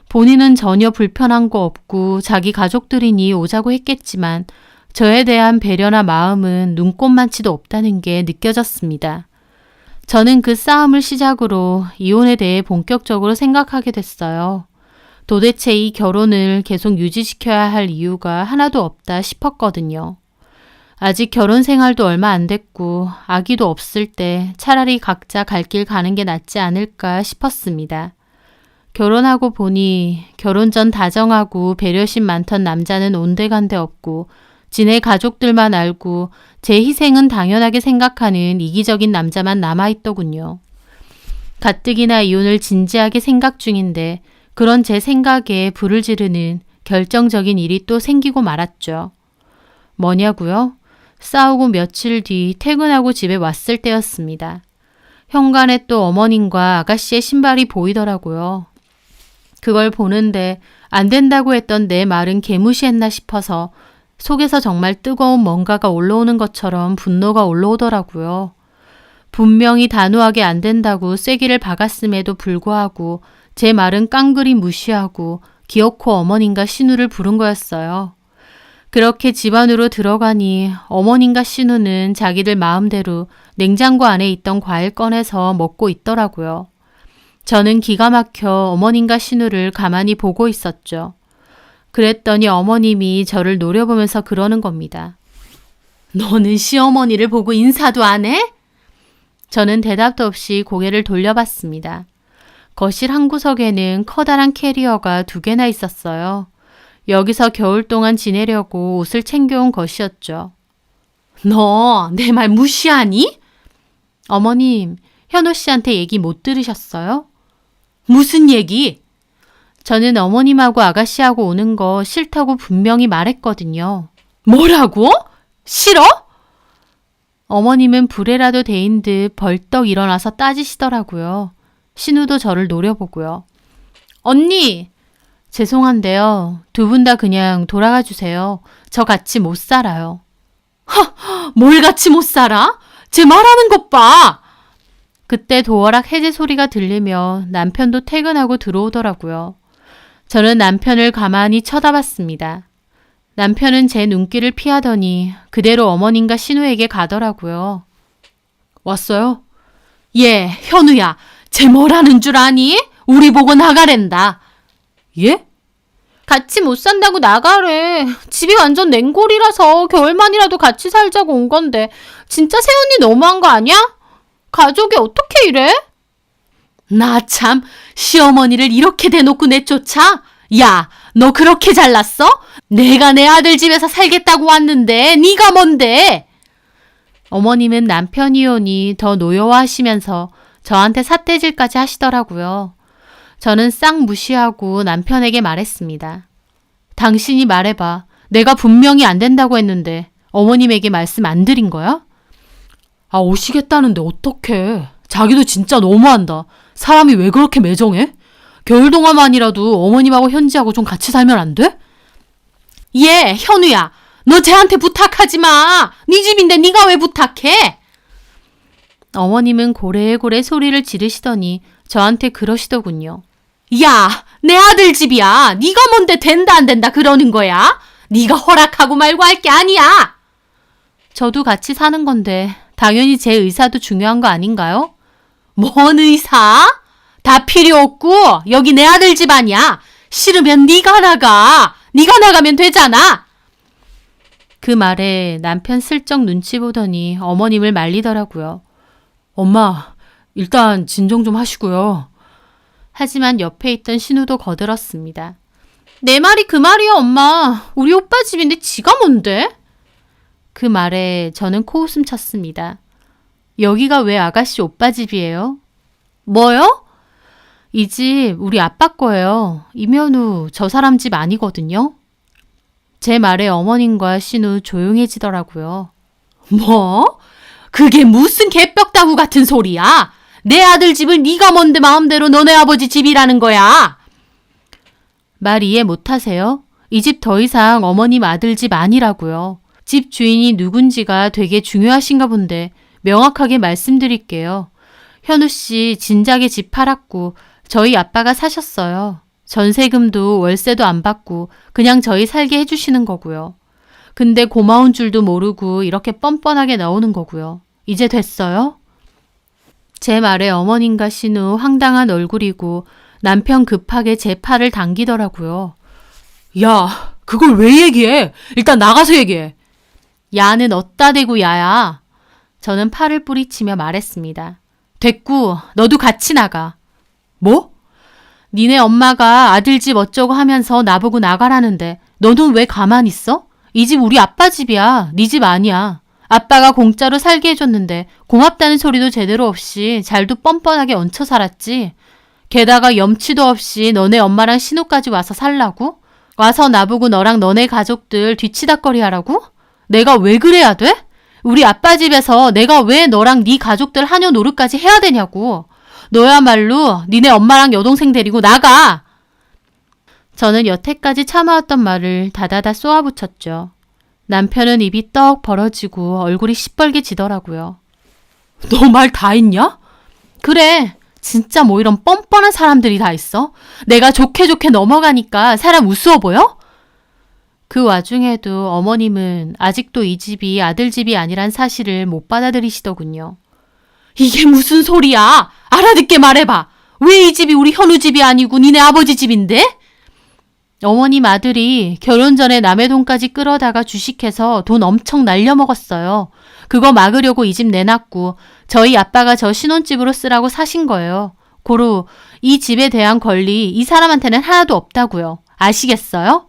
본인은 전혀 불편한 거 없고 자기 가족들이니 오자고 했겠지만 저에 대한 배려나 마음은 눈꼽만치도 없다는 게 느껴졌습니다. 저는 그 싸움을 시작으로 이혼에 대해 본격적으로 생각하게 됐어요. 도대체 이 결혼을 계속 유지시켜야 할 이유가 하나도 없다 싶었거든요. 아직 결혼 생활도 얼마 안 됐고 아기도 없을 때 차라리 각자 갈 길 가는 게 낫지 않을까 싶었습니다. 결혼하고 보니 결혼 전 다정하고 배려심 많던 남자는 온데간데 없고 지네 가족들만 알고 제 희생은 당연하게 생각하는 이기적인 남자만 남아있더군요. 가뜩이나 이혼을 진지하게 생각 중인데 그런 제 생각에 불을 지르는 결정적인 일이 또 생기고 말았죠. 뭐냐고요? 싸우고 며칠 뒤 퇴근하고 집에 왔을 때였습니다. 현관에 또 어머님과 아가씨의 신발이 보이더라고요. 그걸 보는데 안 된다고 했던 내 말은 개무시했나 싶어서 속에서 정말 뜨거운 뭔가가 올라오는 것처럼 분노가 올라오더라고요. 분명히 단호하게 안 된다고 쐐기를 박았음에도 불구하고 제 말은 깡그리 무시하고 기어코 어머님과 신우를 부른 거였어요. 그렇게 집 안으로 들어가니 어머님과 신우는 자기들 마음대로 냉장고 안에 있던 과일 꺼내서 먹고 있더라고요. 저는 기가 막혀 어머님과 신우를 가만히 보고 있었죠. 그랬더니 어머님이 저를 노려보면서 그러는 겁니다. 너는 시어머니를 보고 인사도 안 해? 저는 대답도 없이 고개를 돌려봤습니다. 거실 한 구석에는 커다란 캐리어가 2개나 있었어요. 여기서 겨울 동안 지내려고 옷을 챙겨온 것이었죠. 너 내 말 무시하니? 어머님, 현우 씨한테 얘기 못 들으셨어요? 무슨 얘기? 저는 어머님하고 아가씨하고 오는 거 싫다고 분명히 말했거든요. 뭐라고? 싫어? 어머님은 불에라도 데인 듯 벌떡 일어나서 따지시더라고요. 신우도 저를 노려보고요. 언니! 죄송한데요. 2분 다 그냥 돌아가 주세요. 저 같이 못 살아요. 뭘 같이 못 살아? 제 말하는 것 봐! 그때 도어락 해제 소리가 들리며 남편도 퇴근하고 들어오더라고요. 저는 남편을 가만히 쳐다봤습니다. 남편은 제 눈길을 피하더니 그대로 어머님과 신우에게 가더라고요. 왔어요? 예, 현우야. 쟤 뭐라는 줄 아니? 우리 보고 나가랜다. 예? 같이 못 산다고 나가래. 집이 완전 냉골이라서 겨울만이라도 같이 살자고 온 건데 진짜 새언니 너무한 거 아니야? 가족이 어떻게 이래? 나 참 시어머니를 이렇게 대놓고 내쫓아? 야, 너 그렇게 잘났어? 내가 내 아들 집에서 살겠다고 왔는데 네가 뭔데? 어머님은 남편 이혼이 더 노여워하시면서 저한테 삿대질까지 하시더라고요. 저는 싹 무시하고 남편에게 말했습니다. 당신이 말해봐. 내가 분명히 안 된다고 했는데 어머님에게 말씀 안 드린 거야? 아, 오시겠다는데 어떡해. 자기도 진짜 너무한다. 사람이 왜 그렇게 매정해? 겨울 동안만이라도 어머님하고 현지하고 좀 같이 살면 안 돼? 예, 현우야. 너 쟤한테 부탁하지 마. 네 집인데 네가 왜 부탁해? 어머님은 고래고래 소리를 지르시더니 저한테 그러시더군요. 야, 내 아들 집이야. 네가 뭔데 된다 안 된다 그러는 거야? 네가 허락하고 말고 할 게 아니야. 저도 같이 사는 건데 당연히 제 의사도 중요한 거 아닌가요? 뭔 의사? 다 필요 없고 여기 내 아들 집 아니야. 싫으면 네가 나가. 네가 나가면 되잖아. 그 말에 남편 슬쩍 눈치 보더니 어머님을 말리더라고요. 엄마, 일단 진정 좀 하시고요. 하지만 옆에 있던 신우도 거들었습니다. 내 말이 그 말이야, 엄마. 우리 오빠 집인데 지가 뭔데? 그 말에 저는 코웃음 쳤습니다. 여기가 왜 아가씨 오빠 집이에요? 뭐요? 이 집 우리 아빠 거예요. 이면우 저 사람 집 아니거든요. 제 말에 어머님과 신우 조용해지더라고요. 뭐? 그게 무슨 개벽다구 같은 소리야? 내 아들 집을 네가 뭔데 마음대로 너네 아버지 집이라는 거야? 말 이해 못하세요? 이 집 더 이상 어머님 아들 집 아니라고요. 집 주인이 누군지가 되게 중요하신가 본데 명확하게 말씀드릴게요. 현우 씨 진작에 집 팔았고 저희 아빠가 사셨어요. 전세금도 월세도 안 받고 그냥 저희 살게 해주시는 거고요. 근데 고마운 줄도 모르고 이렇게 뻔뻔하게 나오는 거고요. 이제 됐어요? 제 말에 어머님과 신우 황당한 얼굴이고 남편 급하게 제 팔을 당기더라고요. 야, 그걸 왜 얘기해? 일단 나가서 얘기해. 야는 어따 대고 야야. 저는 팔을 뿌리치며 말했습니다. 됐고 너도 같이 나가. 뭐? 니네 엄마가 아들 집 어쩌고 하면서 나보고 나가라는데 너는 왜 가만히 있어? 이 집 우리 아빠 집이야. 네 집 아니야. 아빠가 공짜로 살게 해줬는데 고맙다는 소리도 제대로 없이 잘도 뻔뻔하게 얹혀 살았지. 게다가 염치도 없이 너네 엄마랑 신우까지 와서 살라고? 와서 나보고 너랑 너네 가족들 뒤치다꺼리 하라고? 내가 왜 그래야 돼? 우리 아빠 집에서 내가 왜 너랑 네 가족들 하녀 노릇까지 해야 되냐고. 너야말로 니네 엄마랑 여동생 데리고 나가. 저는 여태까지 참아왔던 말을 다다다 쏘아붙였죠. 남편은 입이 떡 벌어지고 얼굴이 시뻘개지더라고요. 너 말 다 했냐? 그래. 진짜 뭐 이런 뻔뻔한 사람들이 다 있어? 내가 좋게 좋게 넘어가니까 사람 우스워 보여? 그 와중에도 어머님은 아직도 이 집이 아들 집이 아니란 사실을 못 받아들이시더군요. 이게 무슨 소리야? 알아듣게 말해봐. 왜 이 집이 우리 현우 집이 아니고 니네 아버지 집인데? 어머님 아들이 결혼 전에 남의 돈까지 끌어다가 주식해서 돈 엄청 날려먹었어요. 그거 막으려고 이 집 내놨고 저희 아빠가 저 신혼집으로 쓰라고 사신 거예요. 고로 이 집에 대한 권리 이 사람한테는 하나도 없다고요. 아시겠어요?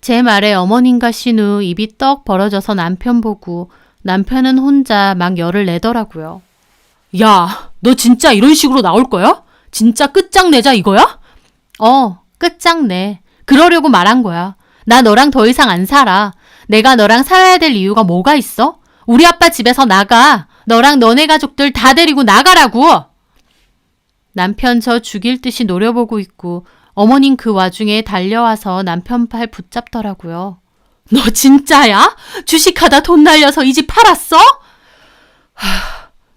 제 말에 어머님과 신우 입이 떡 벌어져서 남편 보고 남편은 혼자 막 열을 내더라고요. 야, 너 진짜 이런 식으로 나올 거야? 진짜 끝장내자 이거야? 끝장내. 그러려고 말한 거야. 나 너랑 더 이상 안 살아. 내가 너랑 살아야 될 이유가 뭐가 있어? 우리 아빠 집에서 나가. 너랑 너네 가족들 다 데리고 나가라고. 남편 저 죽일 듯이 노려보고 있고 어머님 그 와중에 달려와서 남편 팔 붙잡더라고요. 너 진짜야? 주식하다 돈 날려서 이 집 팔았어?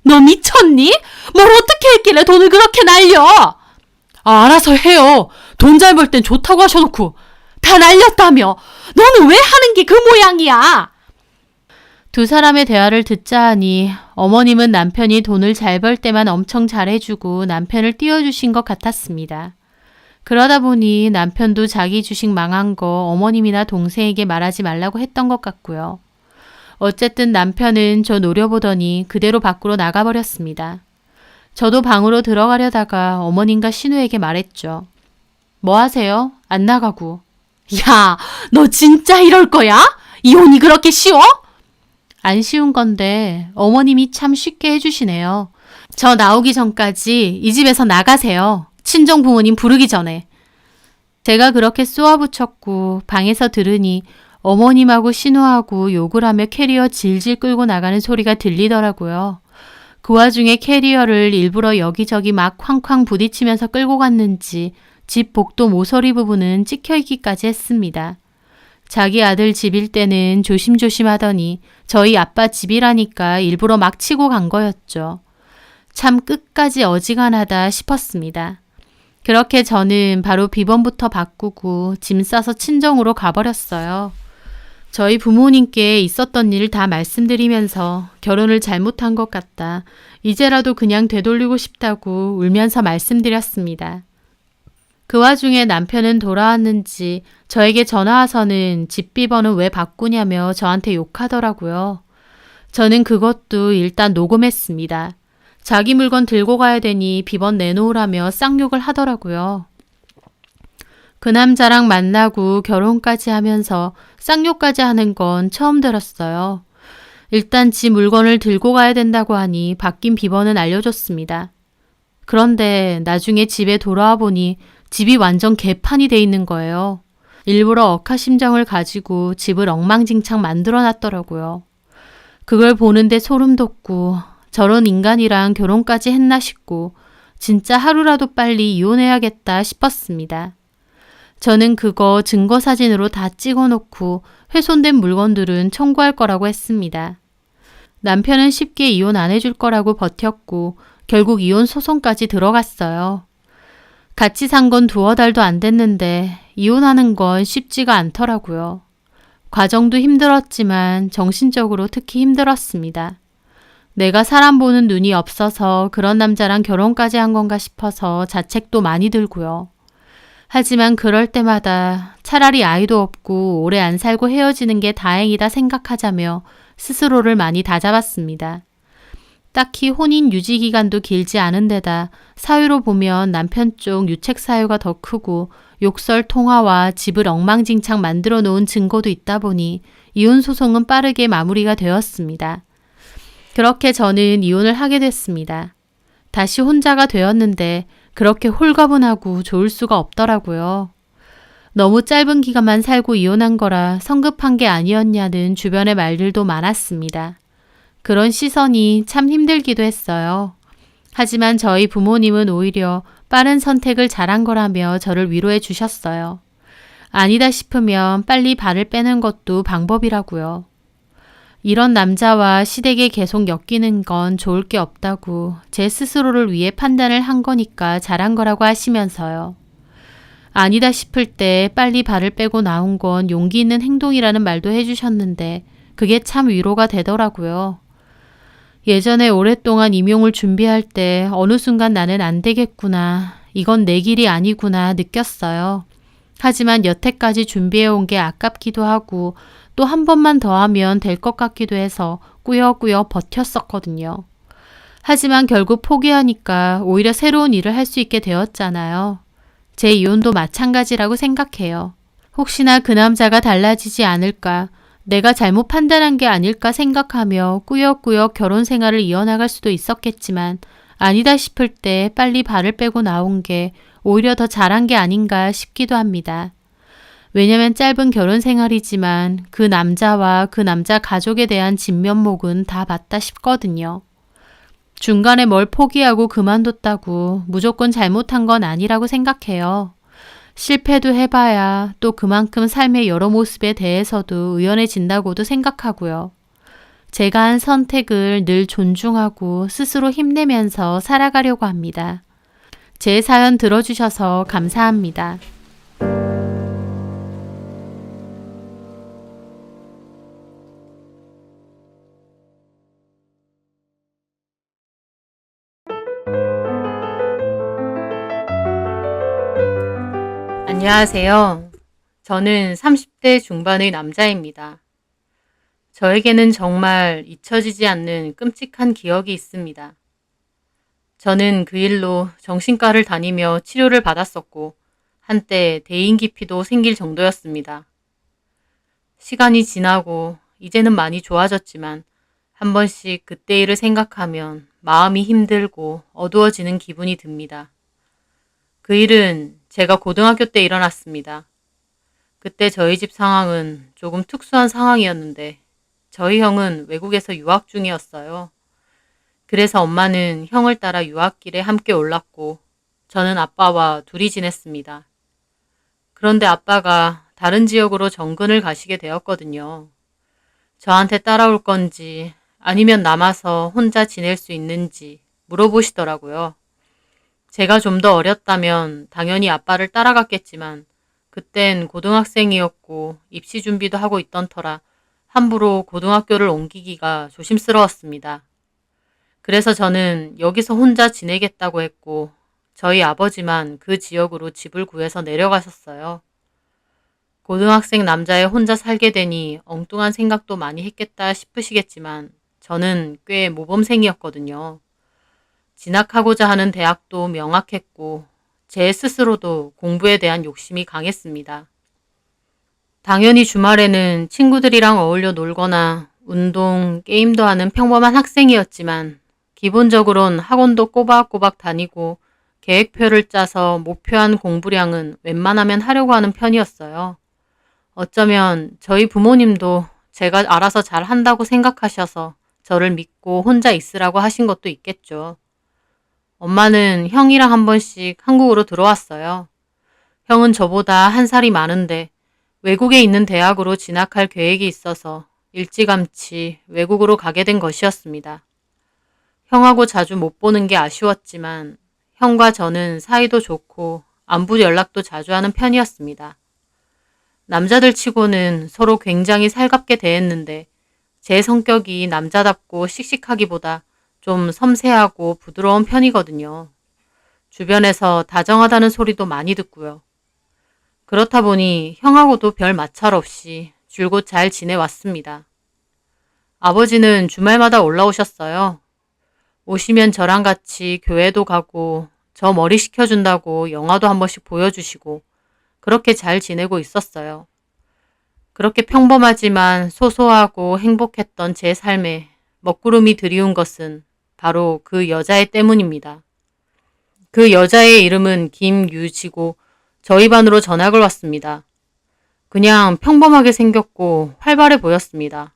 너 미쳤니? 뭘 어떻게 했길래 돈을 그렇게 날려? 알아서 해요. 돈 잘 벌 땐 좋다고 하셔놓고 다 날렸다며. 너는 왜 하는 게 그 모양이야? 두 사람의 대화를 듣자 하니 어머님은 남편이 돈을 잘 벌 때만 엄청 잘해주고 남편을 띄워주신 것 같았습니다. 그러다 보니 남편도 자기 주식 망한 거 어머님이나 동생에게 말하지 말라고 했던 것 같고요. 어쨌든 남편은 저 노려보더니 그대로 밖으로 나가버렸습니다. 저도 방으로 들어가려다가 어머님과 신우에게 말했죠. 뭐 하세요? 안 나가고. 야, 너 진짜 이럴 거야? 이혼이 그렇게 쉬워? 안 쉬운 건데 어머님이 참 쉽게 해주시네요. 저 나오기 전까지 이 집에서 나가세요. 친정 부모님 부르기 전에. 제가 그렇게 쏘아붙였고 방에서 들으니 어머님하고 신우하고 욕을 하며 캐리어 질질 끌고 나가는 소리가 들리더라고요. 그 와중에 캐리어를 일부러 여기저기 막 쾅쾅 부딪히면서 끌고 갔는지 집 복도 모서리 부분은 찍혀있기까지 했습니다. 자기 아들 집일 때는 조심조심 하더니 저희 아빠 집이라니까 일부러 막 치고 간 거였죠. 참 끝까지 어지간하다 싶었습니다. 그렇게 저는 바로 비번부터 바꾸고 짐 싸서 친정으로 가버렸어요. 저희 부모님께 있었던 일 다 말씀드리면서 결혼을 잘못한 것 같다. 이제라도 그냥 되돌리고 싶다고 울면서 말씀드렸습니다. 그 와중에 남편은 돌아왔는지 저에게 전화와서는 집 비번은 왜 바꾸냐며 저한테 욕하더라고요. 저는 그것도 일단 녹음했습니다. 자기 물건 들고 가야 되니 비번 내놓으라며 쌍욕을 하더라고요. 그 남자랑 만나고 결혼까지 하면서 쌍욕까지 하는 건 처음 들었어요. 일단 지 물건을 들고 가야 된다고 하니 바뀐 비번은 알려줬습니다. 그런데 나중에 집에 돌아와 보니 집이 완전 개판이 돼 있는 거예요. 일부러 억하심정을 가지고 집을 엉망진창 만들어 놨더라고요. 그걸 보는데 소름 돋고 저런 인간이랑 결혼까지 했나 싶고 진짜 하루라도 빨리 이혼해야겠다 싶었습니다. 저는 그거 증거사진으로 다 찍어놓고 훼손된 물건들은 청구할 거라고 했습니다. 남편은 쉽게 이혼 안 해줄 거라고 버텼고 결국 이혼 소송까지 들어갔어요. 같이 산 건 두어 달도 안 됐는데 이혼하는 건 쉽지가 않더라고요. 과정도 힘들었지만 정신적으로 특히 힘들었습니다. 내가 사람 보는 눈이 없어서 그런 남자랑 결혼까지 한 건가 싶어서 자책도 많이 들고요. 하지만 그럴 때마다 차라리 아이도 없고 오래 안 살고 헤어지는 게 다행이다 생각하자며 스스로를 많이 다잡았습니다. 딱히 혼인 유지 기간도 길지 않은 데다 사유로 보면 남편 쪽 유책 사유가 더 크고 욕설 통화와 집을 엉망진창 만들어 놓은 증거도 있다 보니 이혼 소송은 빠르게 마무리가 되었습니다. 그렇게 저는 이혼을 하게 됐습니다. 다시 혼자가 되었는데 그렇게 홀가분하고 좋을 수가 없더라고요. 너무 짧은 기간만 살고 이혼한 거라 성급한 게 아니었냐는 주변의 말들도 많았습니다. 그런 시선이 참 힘들기도 했어요. 하지만 저희 부모님은 오히려 빠른 선택을 잘한 거라며 저를 위로해 주셨어요. 아니다 싶으면 빨리 발을 빼는 것도 방법이라고요. 이런 남자와 시댁에 계속 엮이는 건 좋을 게 없다고 제 스스로를 위해 판단을 한 거니까 잘한 거라고 하시면서요. 아니다 싶을 때 빨리 발을 빼고 나온 건 용기 있는 행동이라는 말도 해주셨는데 그게 참 위로가 되더라고요. 예전에 오랫동안 임용을 준비할 때 어느 순간 나는 안 되겠구나, 이건 내 길이 아니구나 느꼈어요. 하지만 여태까지 준비해온 게 아깝기도 하고 또 한 번만 더 하면 될 것 같기도 해서 꾸역꾸역 버텼었거든요. 하지만 결국 포기하니까 오히려 새로운 일을 할 수 있게 되었잖아요. 제 이혼도 마찬가지라고 생각해요. 혹시나 그 남자가 달라지지 않을까, 내가 잘못 판단한 게 아닐까 생각하며 꾸역꾸역 결혼 생활을 이어나갈 수도 있었겠지만 아니다 싶을 때 빨리 발을 빼고 나온 게 오히려 더 잘한 게 아닌가 싶기도 합니다. 왜냐면 짧은 결혼 생활이지만 그 남자와 그 남자 가족에 대한 진면목은 다 봤다 싶거든요. 중간에 뭘 포기하고 그만뒀다고 무조건 잘못한 건 아니라고 생각해요. 실패도 해봐야 또 그만큼 삶의 여러 모습에 대해서도 의연해진다고도 생각하고요. 제가 한 선택을 늘 존중하고 스스로 힘내면서 살아가려고 합니다. 제 사연 들어주셔서 감사합니다. 안녕하세요. 저는 30대 중반의 남자입니다. 저에게는 정말 잊혀지지 않는 끔찍한 기억이 있습니다. 저는 그 일로 정신과를 다니며 치료를 받았었고 한때 대인기피도 생길 정도였습니다. 시간이 지나고 이제는 많이 좋아졌지만 한 번씩 그때 일을 생각하면 마음이 힘들고 어두워지는 기분이 듭니다. 그 일은 제가 고등학교 때 일어났습니다. 그때 저희 집 상황은 조금 특수한 상황이었는데 저희 형은 외국에서 유학 중이었어요. 그래서 엄마는 형을 따라 유학길에 함께 올랐고 저는 아빠와 둘이 지냈습니다. 그런데 아빠가 다른 지역으로 정근을 가시게 되었거든요. 저한테 따라올 건지 아니면 남아서 혼자 지낼 수 있는지 물어보시더라고요. 제가 좀 더 어렸다면 당연히 아빠를 따라갔겠지만 그땐 고등학생이었고 입시 준비도 하고 있던 터라 함부로 고등학교를 옮기기가 조심스러웠습니다. 그래서 저는 여기서 혼자 지내겠다고 했고 저희 아버지만 그 지역으로 집을 구해서 내려가셨어요. 고등학생 남자애 혼자 살게 되니 엉뚱한 생각도 많이 했겠다 싶으시겠지만 저는 꽤 모범생이었거든요. 진학하고자 하는 대학도 명확했고 제 스스로도 공부에 대한 욕심이 강했습니다. 당연히 주말에는 친구들이랑 어울려 놀거나 운동, 게임도 하는 평범한 학생이었지만 기본적으론 학원도 꼬박꼬박 다니고 계획표를 짜서 목표한 공부량은 웬만하면 하려고 하는 편이었어요. 어쩌면 저희 부모님도 제가 알아서 잘 한다고 생각하셔서 저를 믿고 혼자 있으라고 하신 것도 있겠죠. 엄마는 형이랑 한 번씩 한국으로 들어왔어요. 형은 저보다 한 살이 많은데 외국에 있는 대학으로 진학할 계획이 있어서 일찌감치 외국으로 가게 된 것이었습니다. 형하고 자주 못 보는 게 아쉬웠지만 형과 저는 사이도 좋고 안부 연락도 자주 하는 편이었습니다. 남자들 치고는 서로 굉장히 살갑게 대했는데 제 성격이 남자답고 씩씩하기보다 좀 섬세하고 부드러운 편이거든요. 주변에서 다정하다는 소리도 많이 듣고요. 그렇다 보니 형하고도 별 마찰 없이 줄곧 잘 지내왔습니다. 아버지는 주말마다 올라오셨어요. 오시면 저랑 같이 교회도 가고 저 머리 식혀준다고 영화도 한 번씩 보여주시고 그렇게 잘 지내고 있었어요. 그렇게 평범하지만 소소하고 행복했던 제 삶에 먹구름이 드리운 것은 바로 그 여자애 때문입니다. 그 여자의 이름은 김유지고 저희 반으로 전학을 왔습니다. 그냥 평범하게 생겼고 활발해 보였습니다.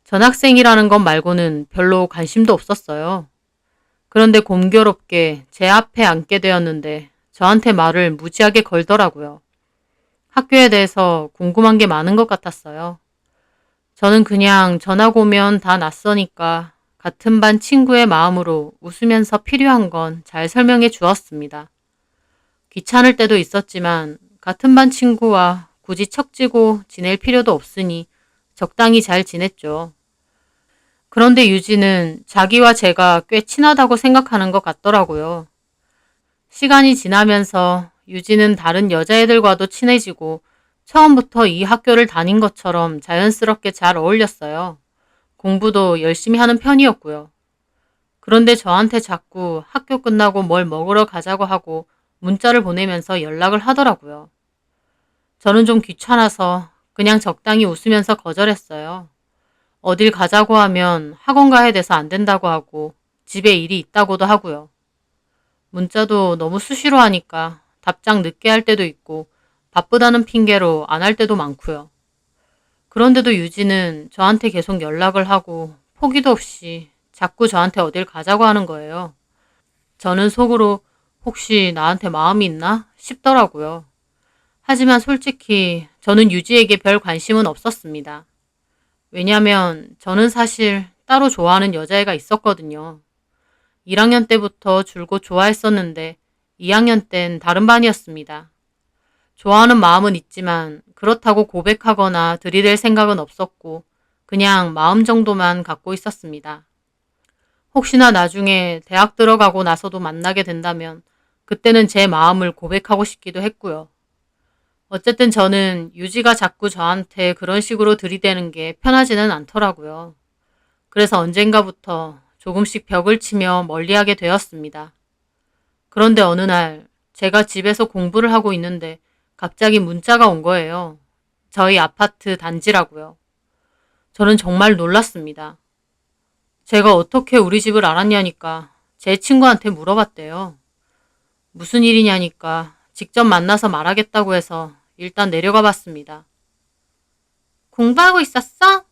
전학생이라는 것 말고는 별로 관심도 없었어요. 그런데 공교롭게 제 앞에 앉게 되었는데 저한테 말을 무지하게 걸더라고요. 학교에 대해서 궁금한 게 많은 것 같았어요. 저는 그냥 전학 오면 다 낯서니까 같은 반 친구의 마음으로 웃으면서 필요한 건 잘 설명해 주었습니다. 귀찮을 때도 있었지만 같은 반 친구와 굳이 척지고 지낼 필요도 없으니 적당히 잘 지냈죠. 그런데 유진은 자기와 제가 꽤 친하다고 생각하는 것 같더라고요. 시간이 지나면서 유진은 다른 여자애들과도 친해지고 처음부터 이 학교를 다닌 것처럼 자연스럽게 잘 어울렸어요. 공부도 열심히 하는 편이었고요. 그런데 저한테 자꾸 학교 끝나고 뭘 먹으러 가자고 하고 문자를 보내면서 연락을 하더라고요. 저는 좀 귀찮아서 그냥 적당히 웃으면서 거절했어요. 어딜 가자고 하면 학원 가야 돼서 안 된다고 하고 집에 일이 있다고도 하고요. 문자도 너무 수시로 하니까 답장 늦게 할 때도 있고 바쁘다는 핑계로 안 할 때도 많고요. 그런데도 유진은 저한테 계속 연락을 하고 포기도 없이 자꾸 저한테 어딜 가자고 하는 거예요. 저는 속으로 혹시 나한테 마음이 있나 싶더라고요. 하지만 솔직히 저는 유지에게 별 관심은 없었습니다. 왜냐면 저는 사실 따로 좋아하는 여자애가 있었거든요. 1학년 때부터 줄곧 좋아했었는데 2학년 땐 다른 반이었습니다. 좋아하는 마음은 있지만 그렇다고 고백하거나 들이댈 생각은 없었고 그냥 마음 정도만 갖고 있었습니다. 혹시나 나중에 대학 들어가고 나서도 만나게 된다면 그때는 제 마음을 고백하고 싶기도 했고요. 어쨌든 저는 유지가 자꾸 저한테 그런 식으로 들이대는 게 편하지는 않더라고요. 그래서 언젠가부터 조금씩 벽을 치며 멀리하게 되었습니다. 그런데 어느 날 제가 집에서 공부를 하고 있는데 갑자기 문자가 온 거예요. 저희 아파트 단지라고요. 저는 정말 놀랐습니다. 제가 어떻게 우리 집을 알았냐니까 제 친구한테 물어봤대요. 무슨 일이냐니까 직접 만나서 말하겠다고 해서 일단 내려가 봤습니다. 공부하고 있었어?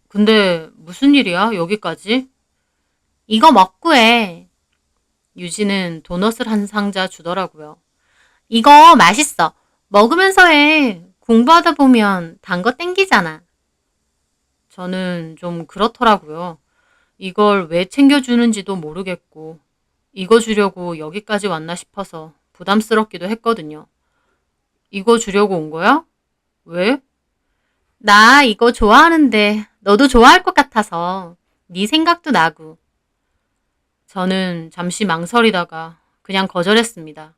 근데 무슨 일이야, 여기까지? 이거 먹고 해. 유진은 도넛을 한 상자 주더라고요. 이거 맛있어. 먹으면서 해. 공부하다 보면 단 거 땡기잖아. 저는 좀 그렇더라고요. 이걸 왜 챙겨주는지도 모르겠고 이거 주려고 여기까지 왔나 싶어서 부담스럽기도 했거든요. 이거 주려고 온 거야? 왜? 나 이거 좋아하는데 너도 좋아할 것 같아서 네 생각도 나고. 저는 잠시 망설이다가 그냥 거절했습니다.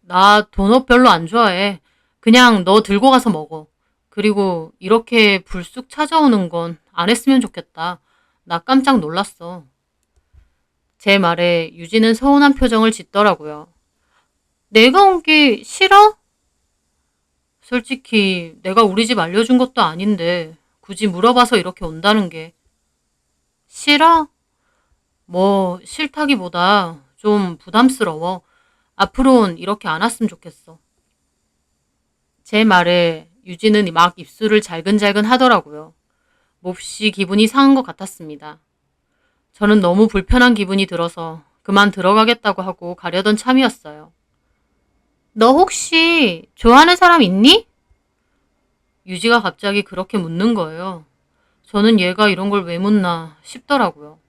나 도넛 별로 안 좋아해. 그냥 너 들고 가서 먹어. 그리고 이렇게 불쑥 찾아오는 건 안 했으면 좋겠다. 나 깜짝 놀랐어. 제 말에 유진은 서운한 표정을 짓더라고요. 내가 온 게 싫어? 솔직히 내가 우리 집 알려준 것도 아닌데 굳이 물어봐서 이렇게 온다는 게 싫어? 뭐 싫다기보다 좀 부담스러워. 앞으로는 이렇게 안 왔으면 좋겠어. 제 말에 유진은 막 입술을 잘근잘근 하더라고요. 몹시 기분이 상한 것 같았습니다. 저는 너무 불편한 기분이 들어서 그만 들어가겠다고 하고 가려던 참이었어요. 너 혹시 좋아하는 사람 있니? 유지가 갑자기 그렇게 묻는 거예요. 저는 얘가 이런 걸 왜 묻나 싶더라고요.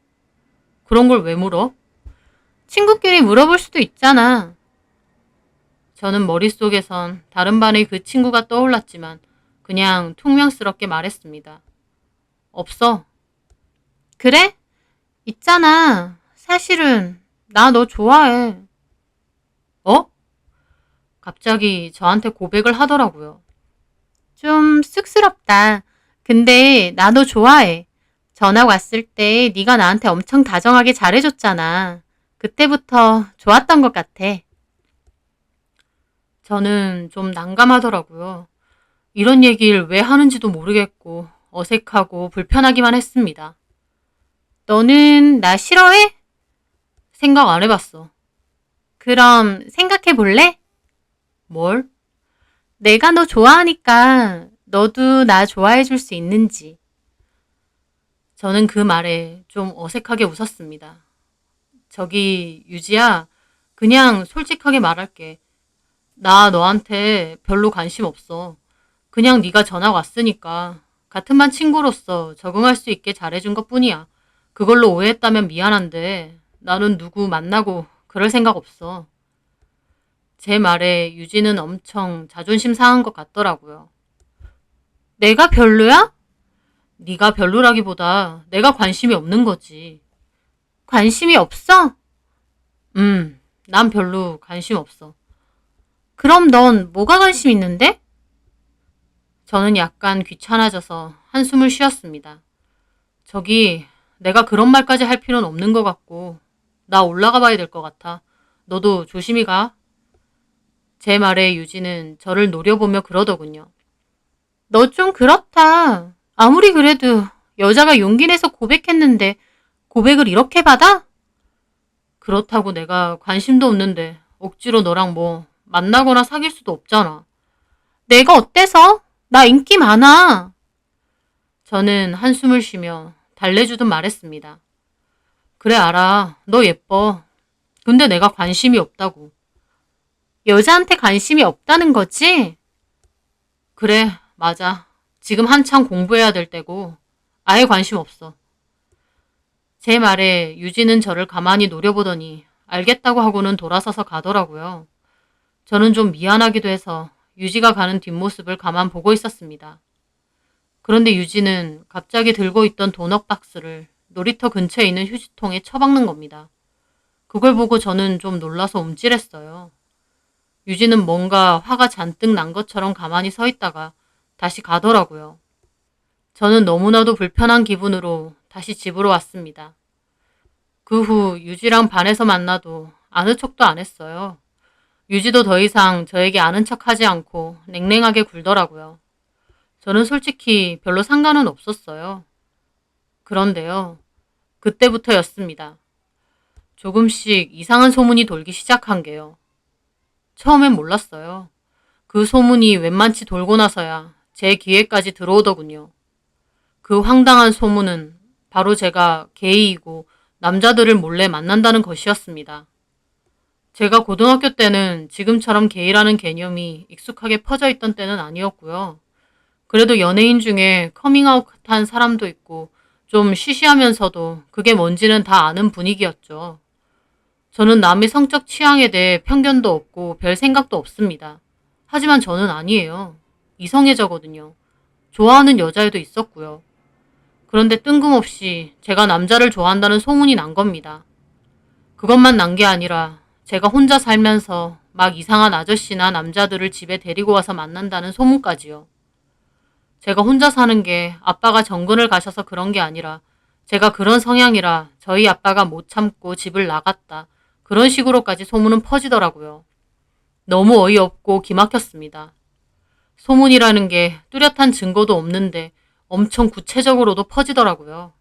그런 걸 왜 물어? 친구끼리 물어볼 수도 있잖아. 저는 머릿속에선 다른 반의 그 친구가 떠올랐지만 그냥 퉁명스럽게 말했습니다. 없어. 그래? 있잖아. 사실은 나 너 좋아해. 어? 갑자기 저한테 고백을 하더라고요. 좀 쑥스럽다. 근데 나 너 좋아해. 전학 왔을 때 네가 나한테 엄청 다정하게 잘해줬잖아. 그때부터 좋았던 것 같아. 저는 좀 난감하더라고요. 이런 얘기를 왜 하는지도 모르겠고 어색하고 불편하기만 했습니다. 너는 나 싫어해? 생각 안 해봤어. 그럼 생각해 볼래? 뭘? 내가 너 좋아하니까 너도 나 좋아해 줄 수 있는지. 저는 그 말에 좀 어색하게 웃었습니다. 저기 유지야, 그냥 솔직하게 말할게. 나 너한테 별로 관심 없어. 그냥 네가 전학 왔으니까 같은 반 친구로서 적응할 수 있게 잘해준 것뿐이야. 그걸로 오해했다면 미안한데 나는 누구 만나고 그럴 생각 없어. 제 말에 유진은 엄청 자존심 상한 것 같더라고요. 내가 별로야? 네가 별로라기보다 내가 관심이 없는 거지. 관심이 없어? 난 별로 관심 없어. 그럼 넌 뭐가 관심 있는데? 저는 약간 귀찮아져서 한숨을 쉬었습니다. 저기, 내가 그런 말까지 할 필요는 없는 것 같고, 나 올라가 봐야 될 것 같아. 너도 조심히 가. 제 말에 유진은 저를 노려보며 그러더군요. 너 좀 그렇다. 아무리 그래도 여자가 용기 내서 고백했는데 고백을 이렇게 받아? 그렇다고 내가 관심도 없는데 억지로 너랑 뭐 만나거나 사귈 수도 없잖아. 내가 어때서? 나 인기 많아. 저는 한숨을 쉬며 달래주듯 말했습니다. 그래 알아. 너 예뻐. 근데 내가 관심이 없다고. 여자한테 관심이 없다는 거지? 그래, 맞아. 지금 한창 공부해야 될 때고 아예 관심 없어. 제 말에 유진은 저를 가만히 노려보더니 알겠다고 하고는 돌아서서 가더라고요. 저는 좀 미안하기도 해서 유지가 가는 뒷모습을 가만 보고 있었습니다. 그런데 유지는 갑자기 들고 있던 도넛 박스를 놀이터 근처에 있는 휴지통에 처박는 겁니다. 그걸 보고 저는 좀 놀라서 움찔했어요. 유지는 뭔가 화가 잔뜩 난 것처럼 가만히 서 있다가 다시 가더라고요. 저는 너무나도 불편한 기분으로 다시 집으로 왔습니다. 그 후 유지랑 반에서 만나도 아는 척도 안 했어요. 유지도 더 이상 저에게 아는 척 하지 않고 냉랭하게 굴더라고요. 저는 솔직히 별로 상관은 없었어요. 그런데요. 그때부터였습니다. 조금씩 이상한 소문이 돌기 시작한 게요. 처음엔 몰랐어요. 그 소문이 웬만치 돌고 나서야 제 귀에까지 들어오더군요. 그 황당한 소문은 바로 제가 게이이고 남자들을 몰래 만난다는 것이었습니다. 제가 고등학교 때는 지금처럼 게이라는 개념이 익숙하게 퍼져 있던 때는 아니었고요. 그래도 연예인 중에 커밍아웃한 사람도 있고 좀 시시하면서도 그게 뭔지는 다 아는 분위기였죠. 저는 남의 성적 취향에 대해 편견도 없고 별 생각도 없습니다. 하지만 저는 아니에요. 이성애자거든요. 좋아하는 여자애도 있었고요. 그런데 뜬금없이 제가 남자를 좋아한다는 소문이 난 겁니다. 그것만 난 게 아니라 제가 혼자 살면서 막 이상한 아저씨나 남자들을 집에 데리고 와서 만난다는 소문까지요. 제가 혼자 사는 게 아빠가 정근을 가셔서 그런 게 아니라 제가 그런 성향이라 저희 아빠가 못 참고 집을 나갔다. 그런 식으로까지 소문은 퍼지더라고요. 너무 어이없고 기막혔습니다. 소문이라는 게 뚜렷한 증거도 없는데 엄청 구체적으로도 퍼지더라고요.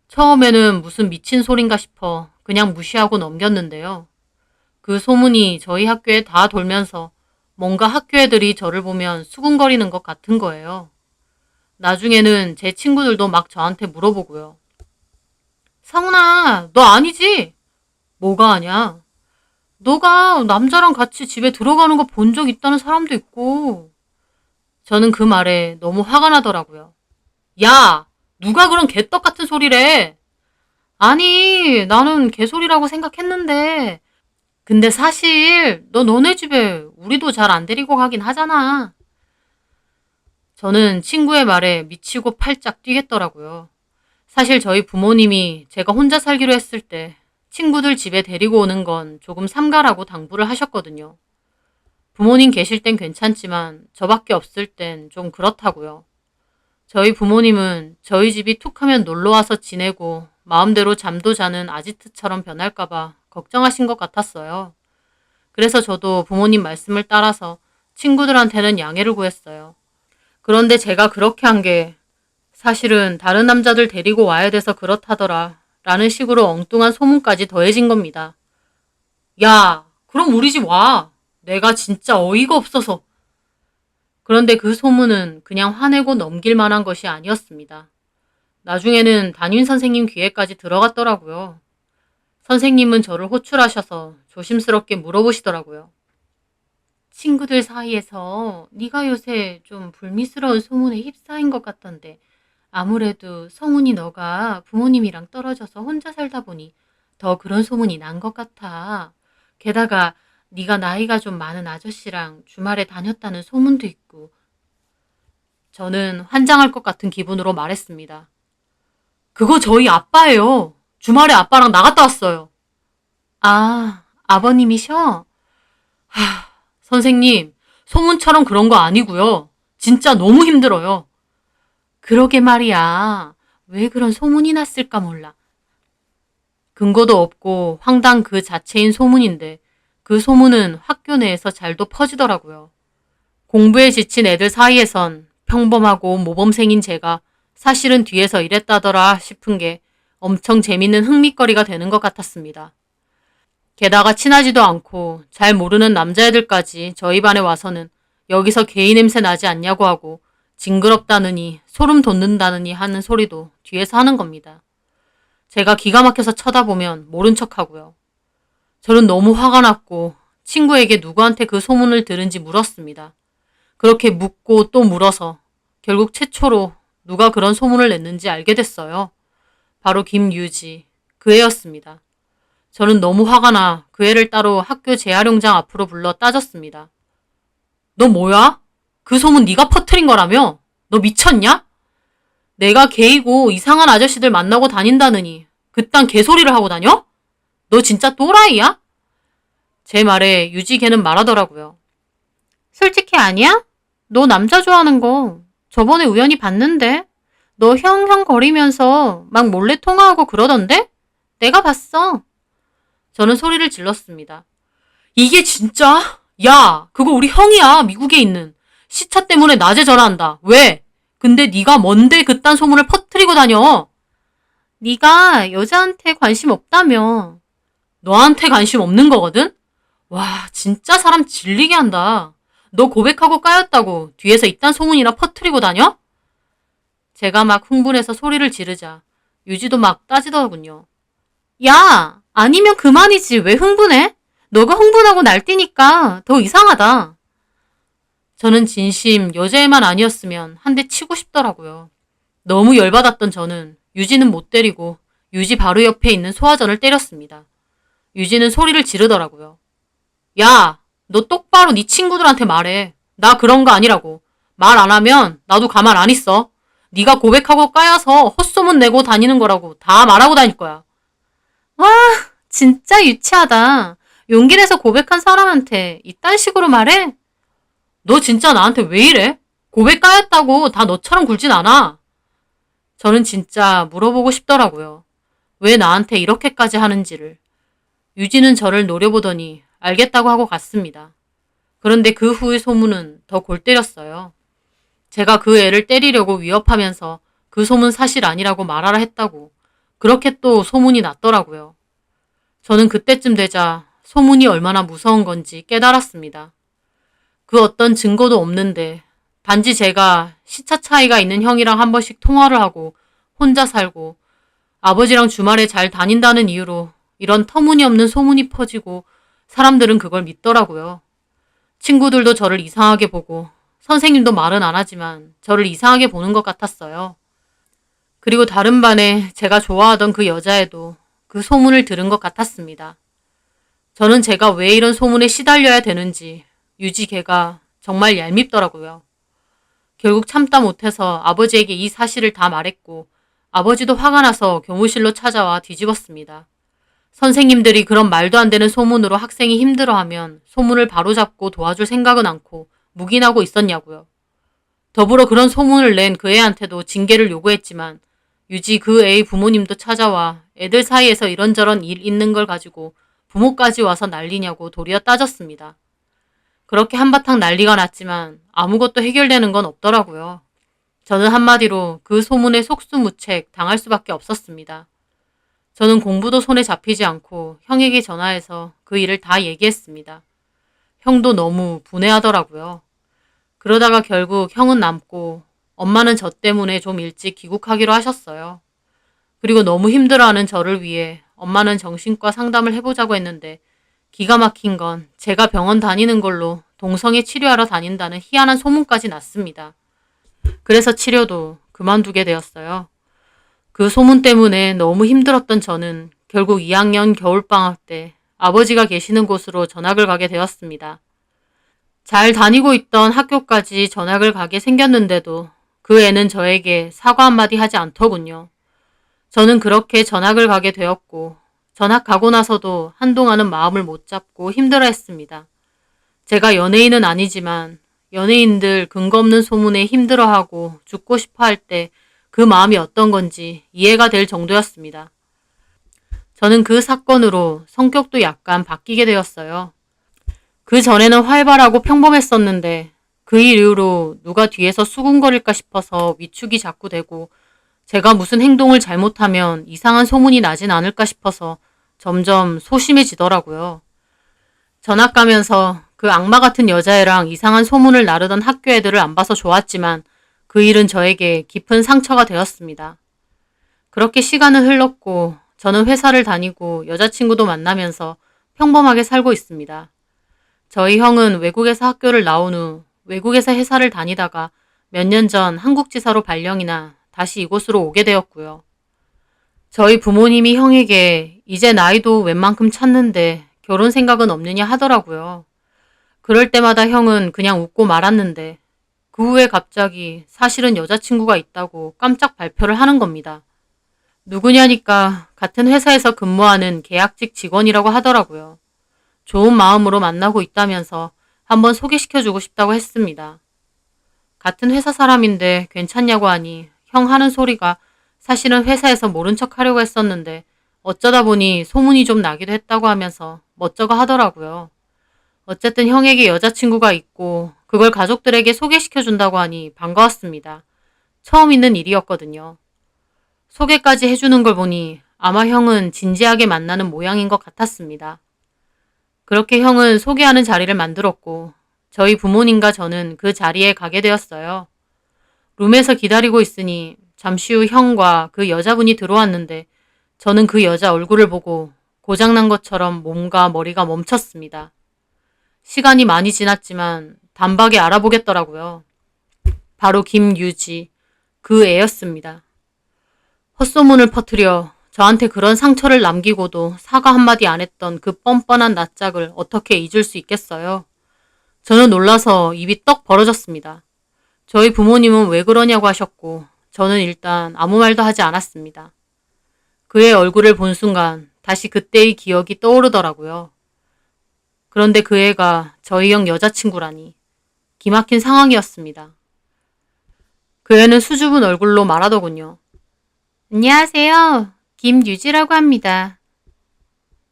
처음에는 무슨 미친 소린가 싶어 그냥 무시하고 넘겼는데요. 그 소문이 저희 학교에 다 돌면서 뭔가 학교 애들이 저를 보면 수군거리는 것 같은 거예요. 나중에는 제 친구들도 막 저한테 물어보고요. 상훈아, 너 아니지? 뭐가 아냐? 너가 남자랑 같이 집에 들어가는 거 본 적 있다는 사람도 있고. 저는 그 말에 너무 화가 나더라고요. 야, 누가 그런 개떡 같은 소리래? 아니, 나는 개소리라고 생각했는데. 근데 사실 너 너네 집에 우리도 잘 안 데리고 가긴 하잖아. 저는 친구의 말에 미치고 팔짝 뛰겠더라고요. 사실 저희 부모님이 제가 혼자 살기로 했을 때 친구들 집에 데리고 오는 건 조금 삼가라고 당부를 하셨거든요. 부모님 계실 땐 괜찮지만 저밖에 없을 땐 좀 그렇다고요. 저희 부모님은 저희 집이 툭 하면 놀러와서 지내고 마음대로 잠도 자는 아지트처럼 변할까봐 걱정하신 것 같았어요. 그래서 저도 부모님 말씀을 따라서 친구들한테는 양해를 구했어요. 그런데 제가 그렇게 한 게 사실은 다른 남자들 데리고 와야 돼서 그렇다더라 라는 식으로 엉뚱한 소문까지 더해진 겁니다. 야, 그럼 우리 집 와. 내가 진짜 어이가 없어서. 그런데 그 소문은 그냥 화내고 넘길 만한 것이 아니었습니다. 나중에는 담임 선생님 귀에까지 들어갔더라고요. 선생님은 저를 호출하셔서 조심스럽게 물어보시더라고요. 친구들 사이에서 네가 요새 좀 불미스러운 소문에 휩싸인 것 같던데 아무래도 성훈이 너가 부모님이랑 떨어져서 혼자 살다 보니 더 그런 소문이 난 것 같아. 게다가 네가 나이가 좀 많은 아저씨랑 주말에 다녔다는 소문도 있고. 저는 환장할 것 같은 기분으로 말했습니다. 그거 저희 아빠예요. 주말에 아빠랑 나갔다 왔어요. 아, 아버님이셔? 선생님, 소문처럼 그런 거 아니고요. 진짜 너무 힘들어요. 그러게 말이야. 왜 그런 소문이 났을까 몰라. 근거도 없고 황당 그 자체인 소문인데 그 소문은 학교 내에서 잘도 퍼지더라고요. 공부에 지친 애들 사이에선 평범하고 모범생인 제가 사실은 뒤에서 이랬다더라 싶은 게 엄청 재밌는 흥미거리가 되는 것 같았습니다. 게다가 친하지도 않고 잘 모르는 남자애들까지 저희 반에 와서는 여기서 게이 냄새 나지 않냐고 하고 징그럽다느니 소름 돋는다느니 하는 소리도 뒤에서 하는 겁니다. 제가 기가 막혀서 쳐다보면 모른 척하고요. 저는 너무 화가 났고 친구에게 누구한테 그 소문을 들은지 물었습니다. 그렇게 묻고 또 물어서 결국 최초로 누가 그런 소문을 냈는지 알게 됐어요. 바로 김유지, 그 애였습니다. 저는 너무 화가 나 그 애를 따로 학교 재활용장 앞으로 불러 따졌습니다. 너 뭐야? 그 소문 네가 퍼뜨린 거라며? 너 미쳤냐? 내가 게이고 이상한 아저씨들 만나고 다닌다느니 그딴 개소리를 하고 다녀? 너 진짜 또라이야? 제 말에 유지 걔는 말하더라고요. 솔직히 아니야? 너 남자 좋아하는 거 저번에 우연히 봤는데 너 형형 거리면서 막 몰래 통화하고 그러던데? 내가 봤어. 저는 소리를 질렀습니다. 이게 진짜? 야, 그거 우리 형이야. 미국에 있는. 시차 때문에 낮에 전화한다. 왜? 근데 네가 뭔데 그딴 소문을 퍼뜨리고 다녀? 네가 여자한테 관심 없다며. 너한테 관심 없는 거거든? 와, 진짜 사람 질리게 한다. 너 고백하고 까였다고 뒤에서 이딴 소문이나 퍼뜨리고 다녀? 제가 막 흥분해서 소리를 지르자 유지도 막 따지더군요. 야, 아니면 그만이지. 왜 흥분해? 너가 흥분하고 날뛰니까 더 이상하다. 저는 진심 여자애만 아니었으면 한 대 치고 싶더라고요. 너무 열받았던 저는 유지는 못 때리고 유지 바로 옆에 있는 소화전을 때렸습니다. 유지는 소리를 지르더라고요. 야, 너 똑바로 네 친구들한테 말해. 나 그런 거 아니라고. 말 안 하면 나도 가만 안 있어. 네가 고백하고 까여서 헛소문 내고 다니는 거라고 다 말하고 다닐 거야. 와, 진짜 유치하다. 용기 내서 고백한 사람한테 이딴 식으로 말해? 너 진짜 나한테 왜 이래? 고백 까였다고 다 너처럼 굴진 않아. 저는 진짜 물어보고 싶더라고요. 왜 나한테 이렇게까지 하는지를. 유지는 저를 노려보더니 알겠다고 하고 갔습니다. 그런데 그 후의 소문은 더 골 때렸어요. 제가 그 애를 때리려고 위협하면서 그 소문 사실 아니라고 말하라 했다고 그렇게 또 소문이 났더라고요. 저는 그때쯤 되자 소문이 얼마나 무서운 건지 깨달았습니다. 그 어떤 증거도 없는데 단지 제가 시차 차이가 있는 형이랑 한 번씩 통화를 하고 혼자 살고 아버지랑 주말에 잘 다닌다는 이유로 이런 터무니없는 소문이 퍼지고 사람들은 그걸 믿더라고요. 친구들도 저를 이상하게 보고 선생님도 말은 안 하지만 저를 이상하게 보는 것 같았어요. 그리고 다른 반에 제가 좋아하던 그 여자애도 그 소문을 들은 것 같았습니다. 저는 제가 왜 이런 소문에 시달려야 되는지 유지 걔가 정말 얄밉더라고요. 결국 참다 못해서 아버지에게 이 사실을 다 말했고 아버지도 화가 나서 교무실로 찾아와 뒤집었습니다. 선생님들이 그런 말도 안 되는 소문으로 학생이 힘들어하면 소문을 바로잡고 도와줄 생각은 않고 묵인하고 있었냐고요. 더불어 그런 소문을 낸 그 애한테도 징계를 요구했지만 유지 그 애의 부모님도 찾아와 애들 사이에서 이런저런 일 있는 걸 가지고 부모까지 와서 난리냐고 도리어 따졌습니다. 그렇게 한바탕 난리가 났지만 아무것도 해결되는 건 없더라고요. 저는 한마디로 그 소문에 속수무책 당할 수밖에 없었습니다. 저는 공부도 손에 잡히지 않고 형에게 전화해서 그 일을 다 얘기했습니다. 형도 너무 분해하더라고요. 그러다가 결국 형은 남고 엄마는 저 때문에 좀 일찍 귀국하기로 하셨어요. 그리고 너무 힘들어하는 저를 위해 엄마는 정신과 상담을 해보자고 했는데 기가 막힌 건 제가 병원 다니는 걸로 동성애 치료하러 다닌다는 희한한 소문까지 났습니다. 그래서 치료도 그만두게 되었어요. 그 소문 때문에 너무 힘들었던 저는 결국 2학년 겨울방학 때 아버지가 계시는 곳으로 전학을 가게 되었습니다. 잘 다니고 있던 학교까지 전학을 가게 생겼는데도 그 애는 저에게 사과 한마디 하지 않더군요. 저는 그렇게 전학을 가게 되었고 전학 가고 나서도 한동안은 마음을 못 잡고 힘들어했습니다. 제가 연예인은 아니지만 연예인들 근거 없는 소문에 힘들어하고 죽고 싶어 할 때 그 마음이 어떤 건지 이해가 될 정도였습니다. 저는 그 사건으로 성격도 약간 바뀌게 되었어요. 그 전에는 활발하고 평범했었는데 그 일 이후로 누가 뒤에서 수군거릴까 싶어서 위축이 자꾸 되고 제가 무슨 행동을 잘못하면 이상한 소문이 나진 않을까 싶어서 점점 소심해지더라고요. 전학 가면서 그 악마 같은 여자애랑 이상한 소문을 나르던 학교 애들을 안 봐서 좋았지만 그 일은 저에게 깊은 상처가 되었습니다. 그렇게 시간은 흘렀고 저는 회사를 다니고 여자친구도 만나면서 평범하게 살고 있습니다. 저희 형은 외국에서 학교를 나온 후 외국에서 회사를 다니다가 몇 년 전 한국지사로 발령이나 다시 이곳으로 오게 되었고요. 저희 부모님이 형에게 이제 나이도 웬만큼 찼는데 결혼 생각은 없느냐 하더라고요. 그럴 때마다 형은 그냥 웃고 말았는데 그 후에 갑자기 사실은 여자친구가 있다고 깜짝 발표를 하는 겁니다. 누구냐니까 같은 회사에서 근무하는 계약직 직원이라고 하더라고요. 좋은 마음으로 만나고 있다면서 한번 소개시켜주고 싶다고 했습니다. 같은 회사 사람인데 괜찮냐고 하니 형 하는 소리가 사실은 회사에서 모른 척 하려고 했었는데 어쩌다 보니 소문이 좀 나기도 했다고 하면서 멋쩍어 하더라고요. 어쨌든 형에게 여자친구가 있고 그걸 가족들에게 소개시켜준다고 하니 반가웠습니다. 처음 있는 일이었거든요. 소개까지 해주는 걸 보니 아마 형은 진지하게 만나는 모양인 것 같았습니다. 그렇게 형은 소개하는 자리를 만들었고 저희 부모님과 저는 그 자리에 가게 되었어요. 룸에서 기다리고 있으니 잠시 후 형과 그 여자분이 들어왔는데 저는 그 여자 얼굴을 보고 고장난 것처럼 몸과 머리가 멈췄습니다. 시간이 많이 지났지만 단박에 알아보겠더라고요. 바로 김유지, 그 애였습니다. 헛소문을 퍼뜨려 저한테 그런 상처를 남기고도 사과 한마디 안 했던 그 뻔뻔한 낯짝을 어떻게 잊을 수 있겠어요. 저는 놀라서 입이 떡 벌어졌습니다. 저희 부모님은 왜 그러냐고 하셨고 저는 일단 아무 말도 하지 않았습니다. 그의 얼굴을 본 순간 다시 그때의 기억이 떠오르더라고요. 그런데 그 애가 저희 형 여자친구라니 기막힌 상황이었습니다. 그 애는 수줍은 얼굴로 말하더군요. 안녕하세요. 김유지라고 합니다.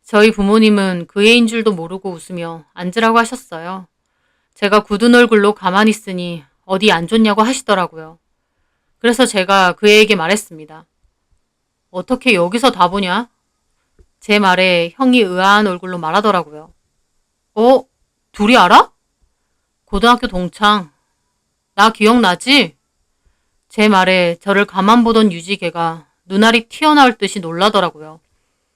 저희 부모님은 그 애인 줄도 모르고 웃으며 앉으라고 하셨어요. 제가 굳은 얼굴로 가만히 있으니 어디 안 좋냐고 하시더라고요. 그래서 제가 그 애에게 말했습니다. 어떻게 여기서 다 보냐? 제 말에 형이 의아한 얼굴로 말하더라고요. 둘이 알아? 고등학교 동창. 나 기억나지? 제 말에 저를 가만 보던 유지개가 눈알이 튀어나올 듯이 놀라더라고요.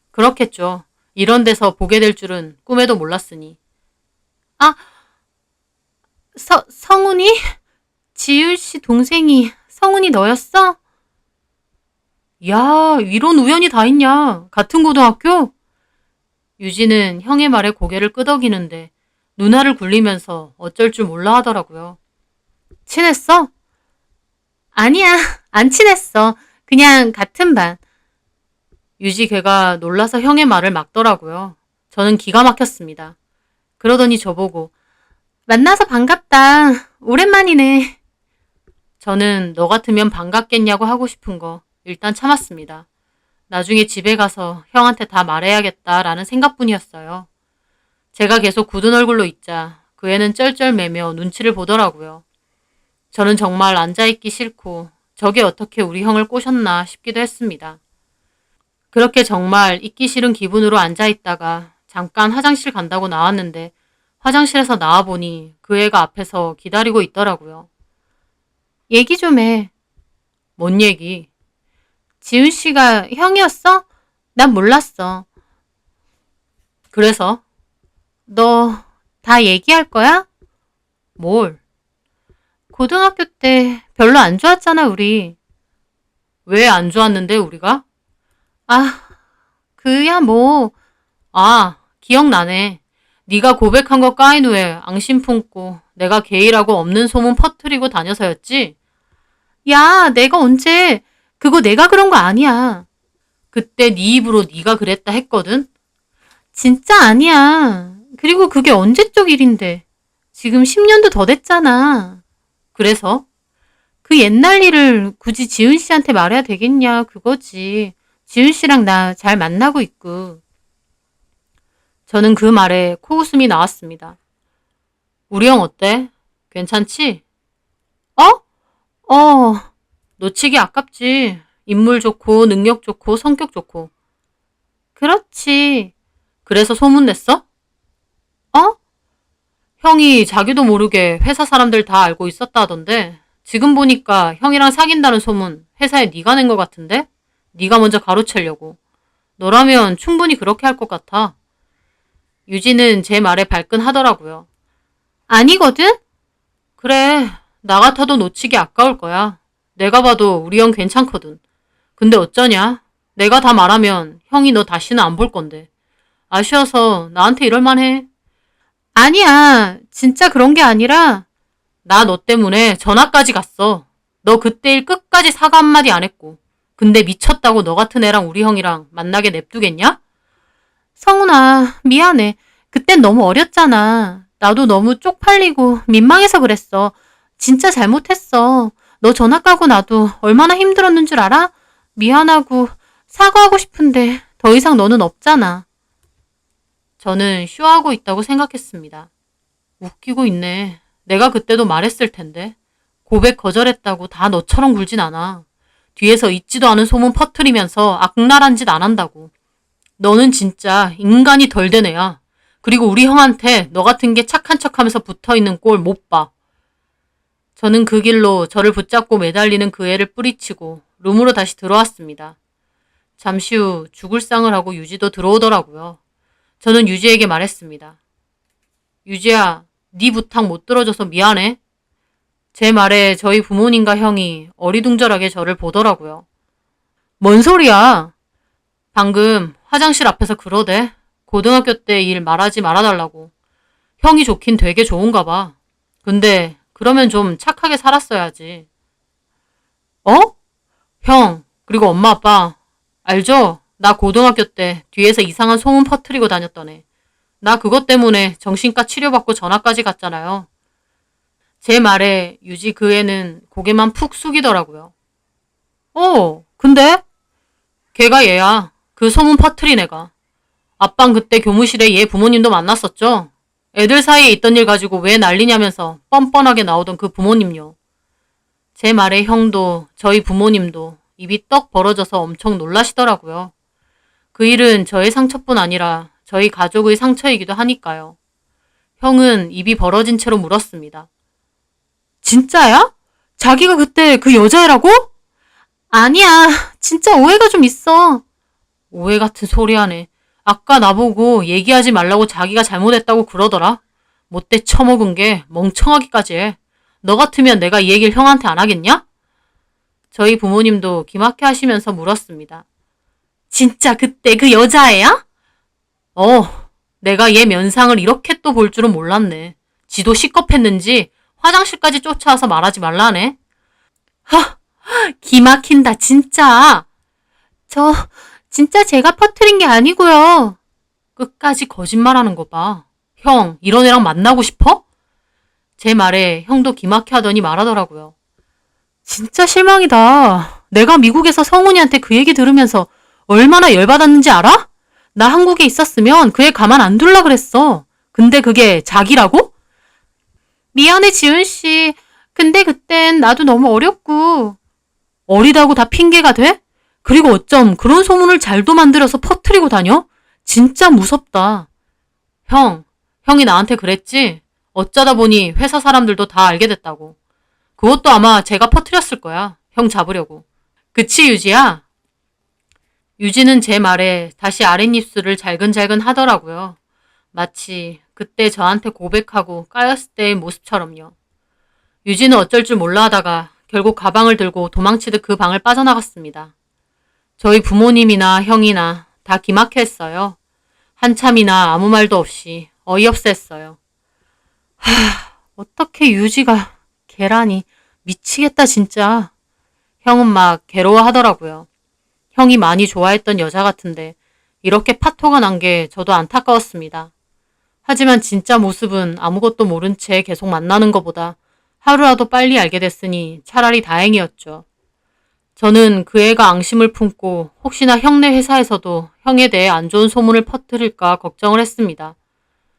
그렇겠죠. 이런 데서 보게 될 줄은 꿈에도 몰랐으니. 아, 성훈이? 지율 씨 동생이 성훈이 너였어? 야, 이런 우연이 다 있냐? 같은 고등학교? 유지는 형의 말에 고개를 끄덕이는데 눈알을 굴리면서 어쩔 줄 몰라 하더라고요. 친했어? 아니야, 안 친했어. 그냥 같은 반. 유지 걔가 놀라서 형의 말을 막더라고요. 저는 기가 막혔습니다. 그러더니 저보고 만나서 반갑다. 오랜만이네. 저는 너 같으면 반갑겠냐고 하고 싶은 거 일단 참았습니다. 나중에 집에 가서 형한테 다 말해야겠다라는 생각뿐이었어요. 제가 계속 굳은 얼굴로 있자 그 애는 쩔쩔매며 눈치를 보더라고요. 저는 정말 앉아있기 싫고 저게 어떻게 우리 형을 꼬셨나 싶기도 했습니다. 그렇게 정말 있기 싫은 기분으로 앉아있다가 잠깐 화장실 간다고 나왔는데 화장실에서 나와보니 그 애가 앞에서 기다리고 있더라고요. 얘기 좀 해. 뭔 얘기? 지훈 씨가 형이었어? 난 몰랐어. 그래서? 너 다 얘기할 거야? 뭘? 고등학교 때 별로 안 좋았잖아, 우리. 왜 안 좋았는데, 우리가? 아, 그야 뭐. 아, 기억나네. 네가 고백한 거 까인 후에 앙심 품고 내가 게이라고 없는 소문 퍼뜨리고 다녀서였지? 야, 내가 언제. 그거 내가 그런 거 아니야. 그때 네 입으로 네가 그랬다 했거든? 진짜 아니야. 그리고 그게 언제적 일인데. 지금 10년도 더 됐잖아. 그래서? 그 옛날 일을 굳이 지은 씨한테 말해야 되겠냐, 그거지. 지은 씨랑 나 잘 만나고 있고. 저는 그 말에 코웃음이 나왔습니다. 우리 형 어때? 괜찮지? 놓치기 아깝지. 인물 좋고 능력 좋고 성격 좋고. 그렇지. 그래서 소문냈어? 어? 형이 자기도 모르게 회사 사람들 다 알고 있었다 하던데 지금 보니까 형이랑 사귄다는 소문 회사에 네가 낸 것 같은데? 네가 먼저 가로채려고. 너라면 충분히 그렇게 할 것 같아. 유진은 제 말에 발끈하더라고요. 아니거든? 그래, 나 같아도 놓치기 아까울 거야. 내가 봐도 우리 형 괜찮거든. 근데 어쩌냐? 내가 다 말하면 형이 너 다시는 안 볼 건데. 아쉬워서 나한테 이럴 만해. 아니야, 진짜 그런 게 아니라 나 너 때문에 전화까지 갔어. 너 그때 일 끝까지 사과 한마디 안 했고. 근데 미쳤다고 너 같은 애랑 우리 형이랑 만나게 냅두겠냐? 성훈아, 미안해. 그땐 너무 어렸잖아. 나도 너무 쪽팔리고 민망해서 그랬어. 진짜 잘못했어. 너 전화 까고 나도 얼마나 힘들었는 줄 알아? 미안하고 사과하고 싶은데 더 이상 너는 없잖아. 저는 쇼하고 있다고 생각했습니다. 웃기고 있네. 내가 그때도 말했을 텐데. 고백 거절했다고 다 너처럼 굴진 않아. 뒤에서 있지도 않은 소문 퍼뜨리면서 악랄한 짓 안 한다고. 너는 진짜 인간이 덜 된 애야. 그리고 우리 형한테 너 같은 게 착한 척하면서 붙어있는 꼴 못 봐. 저는 그 길로 저를 붙잡고 매달리는 그 애를 뿌리치고 룸으로 다시 들어왔습니다. 잠시 후 죽을 상을 하고 유지도 들어오더라고요. 저는 유지에게 말했습니다. 유지야, 네 부탁 못 들어줘서 미안해. 제 말에 저희 부모님과 형이 어리둥절하게 저를 보더라고요. 뭔 소리야? 방금 화장실 앞에서 그러대. 고등학교 때 일 말하지 말아달라고. 형이 좋긴 되게 좋은가 봐. 근데 그러면 좀 착하게 살았어야지. 어? 형, 그리고 엄마 아빠. 알죠? 나 고등학교 때 뒤에서 이상한 소문 퍼뜨리고 다녔던 애. 나 그것 때문에 정신과 치료받고 전학까지 갔잖아요. 제 말에 유지 그 애는 고개만 푹 숙이더라고요. 근데? 걔가 얘야. 그 소문 퍼뜨린 애가. 아빤 그때 교무실에 얘 부모님도 만났었죠? 애들 사이에 있던 일 가지고 왜 난리냐면서 뻔뻔하게 나오던 그 부모님요. 제 말에 형도 저희 부모님도 입이 떡 벌어져서 엄청 놀라시더라고요. 그 일은 저의 상처뿐 아니라 저희 가족의 상처이기도 하니까요. 형은 입이 벌어진 채로 물었습니다. 진짜야? 자기가 그때 그 여자애라고? 아니야. 진짜 오해가 좀 있어. 오해 같은 소리 하네. 아까 나보고 얘기하지 말라고 자기가 잘못했다고 그러더라. 못돼 처먹은 게 멍청하기까지 해. 너 같으면 내가 이 얘기를 형한테 안 하겠냐? 저희 부모님도 기막혀 하시면서 물었습니다. 진짜 그때 그 여자애야? 내가 얘 면상을 이렇게 또 볼 줄은 몰랐네. 지도 시겁했는지 화장실까지 쫓아와서 말하지 말라네. 기막힌다, 진짜. 진짜 제가 퍼뜨린 게 아니고요. 끝까지 거짓말하는 거 봐. 형, 이런 애랑 만나고 싶어? 제 말에 형도 기막혀 하더니 말하더라고요. 진짜 실망이다. 내가 미국에서 성훈이한테 그 얘기 들으면서 얼마나 열받았는지 알아? 나 한국에 있었으면 그 애 가만 안 둘라 그랬어. 근데 그게 자기라고? 미안해, 지훈 씨. 근데 그땐 나도 너무 어렸고. 어리다고 다 핑계가 돼? 그리고 어쩜 그런 소문을 잘도 만들어서 퍼뜨리고 다녀? 진짜 무섭다. 형이 나한테 그랬지? 어쩌다 보니 회사 사람들도 다 알게 됐다고. 그것도 아마 제가 퍼뜨렸을 거야. 형 잡으려고. 그치, 유지야? 유지는 제 말에 다시 아랫입술을 잘근잘근 하더라고요. 마치 그때 저한테 고백하고 까였을 때의 모습처럼요. 유지는 어쩔 줄 몰라 하다가 결국 가방을 들고 도망치듯 그 방을 빠져나갔습니다. 저희 부모님이나 형이나 다 기막혀 했어요. 한참이나 아무 말도 없이 어이없어 했어요. 어떻게 유지가 계란이 미치겠다 진짜. 형은 막 괴로워하더라고요. 형이 많이 좋아했던 여자 같은데 이렇게 파토가 난 게 저도 안타까웠습니다. 하지만 진짜 모습은 아무것도 모른 채 계속 만나는 것보다 하루라도 빨리 알게 됐으니 차라리 다행이었죠. 저는 그 애가 앙심을 품고 혹시나 형네 회사에서도 형에 대해 안 좋은 소문을 퍼뜨릴까 걱정을 했습니다.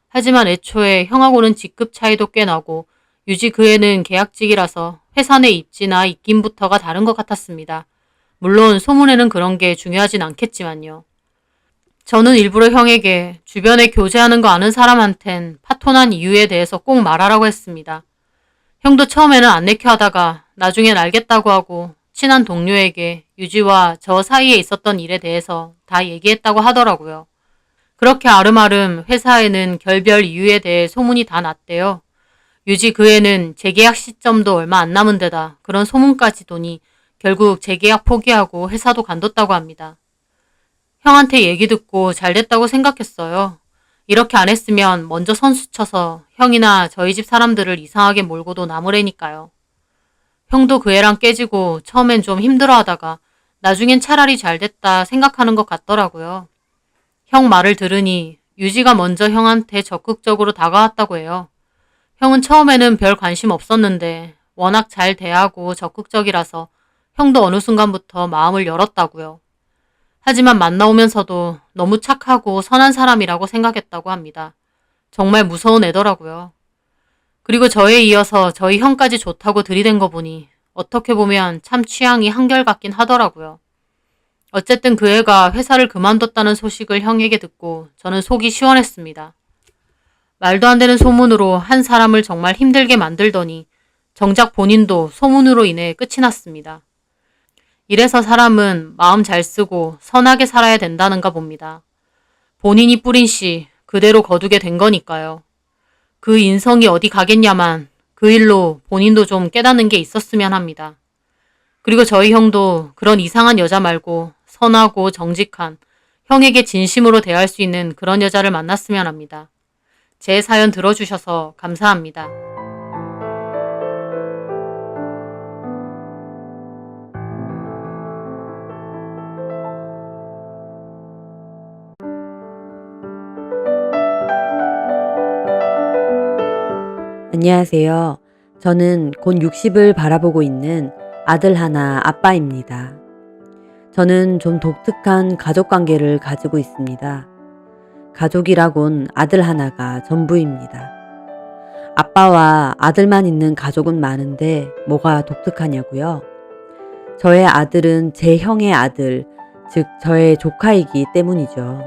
하지만 애초에 형하고는 직급 차이도 꽤 나고 유지 그 애는 계약직이라서 회사 내 입지나 입김부터가 다른 것 같았습니다. 물론 소문에는 그런 게 중요하진 않겠지만요. 저는 일부러 형에게 주변에 교제하는 거 아는 사람한텐 파토난 이유에 대해서 꼭 말하라고 했습니다. 형도 처음에는 안 내켜 하다가 나중엔 알겠다고 하고 친한 동료에게 유지와 저 사이에 있었던 일에 대해서 다 얘기했다고 하더라고요. 그렇게 아름아름 회사에는 결별 이유에 대해 소문이 다 났대요. 유지 그 애는 재계약 시점도 얼마 안 남은 데다 그런 소문까지 도니 결국 재계약 포기하고 회사도 간뒀다고 합니다. 형한테 얘기 듣고 잘 됐다고 생각했어요. 이렇게 안 했으면 먼저 선수 쳐서 형이나 저희 집 사람들을 이상하게 몰고도 남으래니까요. 형도 그 애랑 깨지고 처음엔 좀 힘들어하다가 나중엔 차라리 잘 됐다 생각하는 것 같더라고요. 형 말을 들으니 유지가 먼저 형한테 적극적으로 다가왔다고 해요. 형은 처음에는 별 관심 없었는데 워낙 잘 대하고 적극적이라서 형도 어느 순간부터 마음을 열었다고요. 하지만 만나오면서도 너무 착하고 선한 사람이라고 생각했다고 합니다. 정말 무서운 애더라고요. 그리고 저에 이어서 저희 형까지 좋다고 들이댄 거 보니 어떻게 보면 참 취향이 한결같긴 하더라고요. 어쨌든 그 애가 회사를 그만뒀다는 소식을 형에게 듣고 저는 속이 시원했습니다. 말도 안 되는 소문으로 한 사람을 정말 힘들게 만들더니 정작 본인도 소문으로 인해 끝이 났습니다. 이래서 사람은 마음 잘 쓰고 선하게 살아야 된다는가 봅니다. 본인이 뿌린 씨 그대로 거두게 된 거니까요. 그 인성이 어디 가겠냐만 그 일로 본인도 좀 깨닫는 게 있었으면 합니다. 그리고 저희 형도 그런 이상한 여자 말고 선하고 정직한 형에게 진심으로 대할 수 있는 그런 여자를 만났으면 합니다. 제 사연 들어주셔서 감사합니다. 안녕하세요. 저는 곧 60을 바라보고 있는 아들 하나 아빠입니다. 저는 좀 독특한 가족 관계를 가지고 있습니다. 가족이라곤 아들 하나가 전부입니다. 아빠와 아들만 있는 가족은 많은데 뭐가 독특하냐고요? 저의 아들은 제 형의 아들, 즉 저의 조카이기 때문이죠.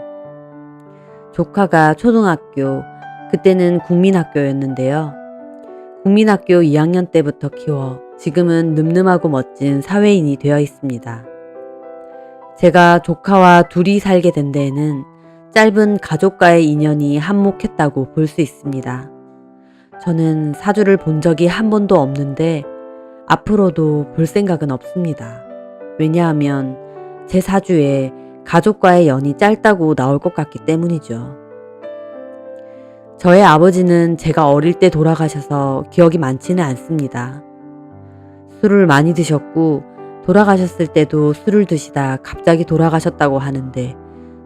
조카가 초등학교, 그때는 국민학교였는데요. 국민학교 2학년 때부터 키워 지금은 늠름하고 멋진 사회인이 되어 있습니다. 제가 조카와 둘이 살게 된 데에는 짧은 가족과의 인연이 한몫했다고 볼 수 있습니다. 저는 사주를 본 적이 한 번도 없는데 앞으로도 볼 생각은 없습니다. 왜냐하면 제 사주에 가족과의 연이 짧다고 나올 것 같기 때문이죠. 저의 아버지는 제가 어릴 때 돌아가셔서 기억이 많지는 않습니다. 술을 많이 드셨고 돌아가셨을 때도 술을 드시다 갑자기 돌아가셨다고 하는데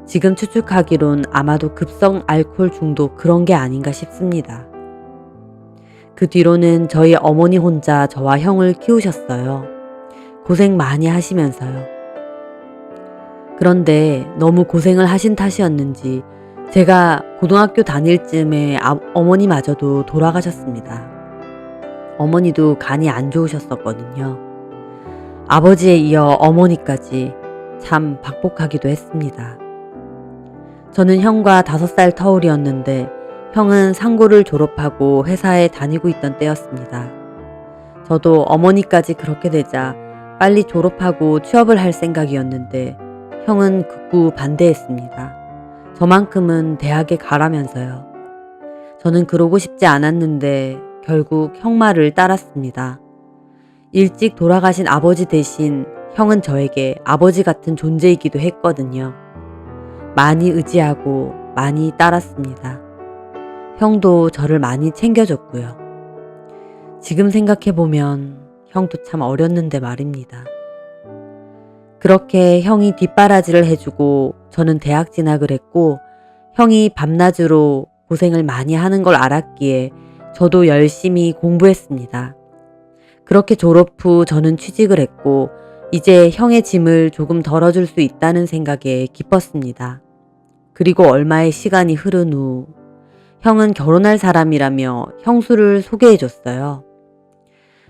지금 추측하기론 아마도 급성 알코올 중독 그런 게 아닌가 싶습니다. 그 뒤로는 저희 어머니 혼자 저와 형을 키우셨어요. 고생 많이 하시면서요. 그런데 너무 고생을 하신 탓이었는지 제가 고등학교 다닐 즈음에 어머니마저도 돌아가셨습니다. 어머니도 간이 안 좋으셨었거든요. 아버지에 이어 어머니까지 참 박복하기도 했습니다. 저는 형과 5살 터울이었는데 형은 상고를 졸업하고 회사에 다니고 있던 때였습니다. 저도 어머니까지 그렇게 되자 빨리 졸업하고 취업을 할 생각이었는데 형은 극구 반대했습니다. 저만큼은 대학에 가라면서요. 저는 그러고 싶지 않았는데 결국 형 말을 따랐습니다. 일찍 돌아가신 아버지 대신 형은 저에게 아버지 같은 존재이기도 했거든요. 많이 의지하고 많이 따랐습니다. 형도 저를 많이 챙겨줬고요. 지금 생각해보면 형도 참 어렸는데 말입니다. 그렇게 형이 뒷바라지를 해주고 저는 대학 진학을 했고 형이 밤낮으로 고생을 많이 하는 걸 알았기에 저도 열심히 공부했습니다. 그렇게 졸업 후 저는 취직을 했고 이제 형의 짐을 조금 덜어줄 수 있다는 생각에 기뻤습니다. 그리고 얼마의 시간이 흐른 후 형은 결혼할 사람이라며 형수를 소개해줬어요.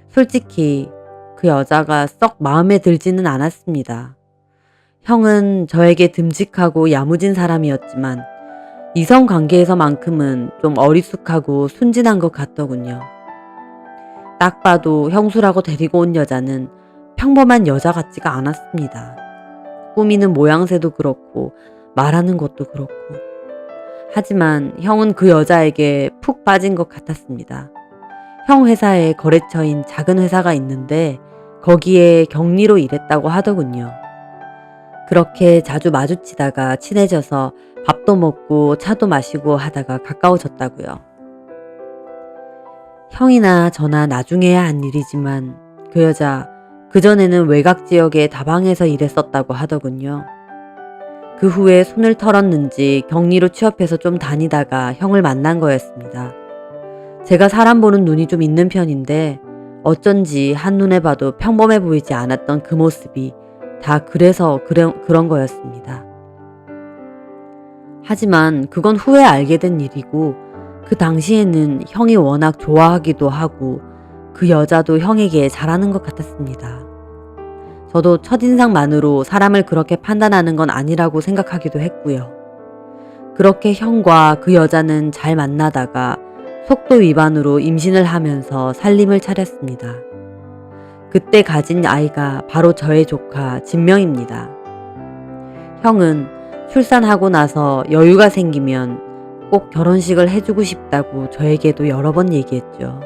솔직히 그 여자가 썩 마음에 들지는 않았습니다. 형은 저에게 듬직하고 야무진 사람이었지만 이성 관계에서만큼은 좀 어리숙하고 순진한 것 같더군요. 딱 봐도 형수라고 데리고 온 여자는 평범한 여자 같지가 않았습니다. 꾸미는 모양새도 그렇고 말하는 것도 그렇고. 하지만 형은 그 여자에게 푹 빠진 것 같았습니다. 형 회사에 거래처인 작은 회사가 있는데 거기에 격리로 일했다고 하더군요. 그렇게 자주 마주치다가 친해져서 밥도 먹고 차도 마시고 하다가 가까워졌다고요. 형이나 저나 나중에야 한 일이지만 그 여자 그전에는 외곽 지역의 다방에서 일했었다고 하더군요. 그 후에 손을 털었는지 격리로 취업해서 좀 다니다가 형을 만난 거였습니다. 제가 사람 보는 눈이 좀 있는 편인데 어쩐지 한눈에 봐도 평범해 보이지 않았던 그 모습이 다 그래서 그런 거였습니다. 하지만 그건 후에 알게 된 일이고 그 당시에는 형이 워낙 좋아하기도 하고 그 여자도 형에게 잘하는 것 같았습니다. 저도 첫인상만으로 사람을 그렇게 판단하는 건 아니라고 생각하기도 했고요. 그렇게 형과 그 여자는 잘 만나다가 속도 위반으로 임신을 하면서 살림을 차렸습니다. 그때 가진 아이가 바로 저의 조카 진명입니다. 형은 출산하고 나서 여유가 생기면 꼭 결혼식을 해주고 싶다고 저에게도 여러 번 얘기했죠.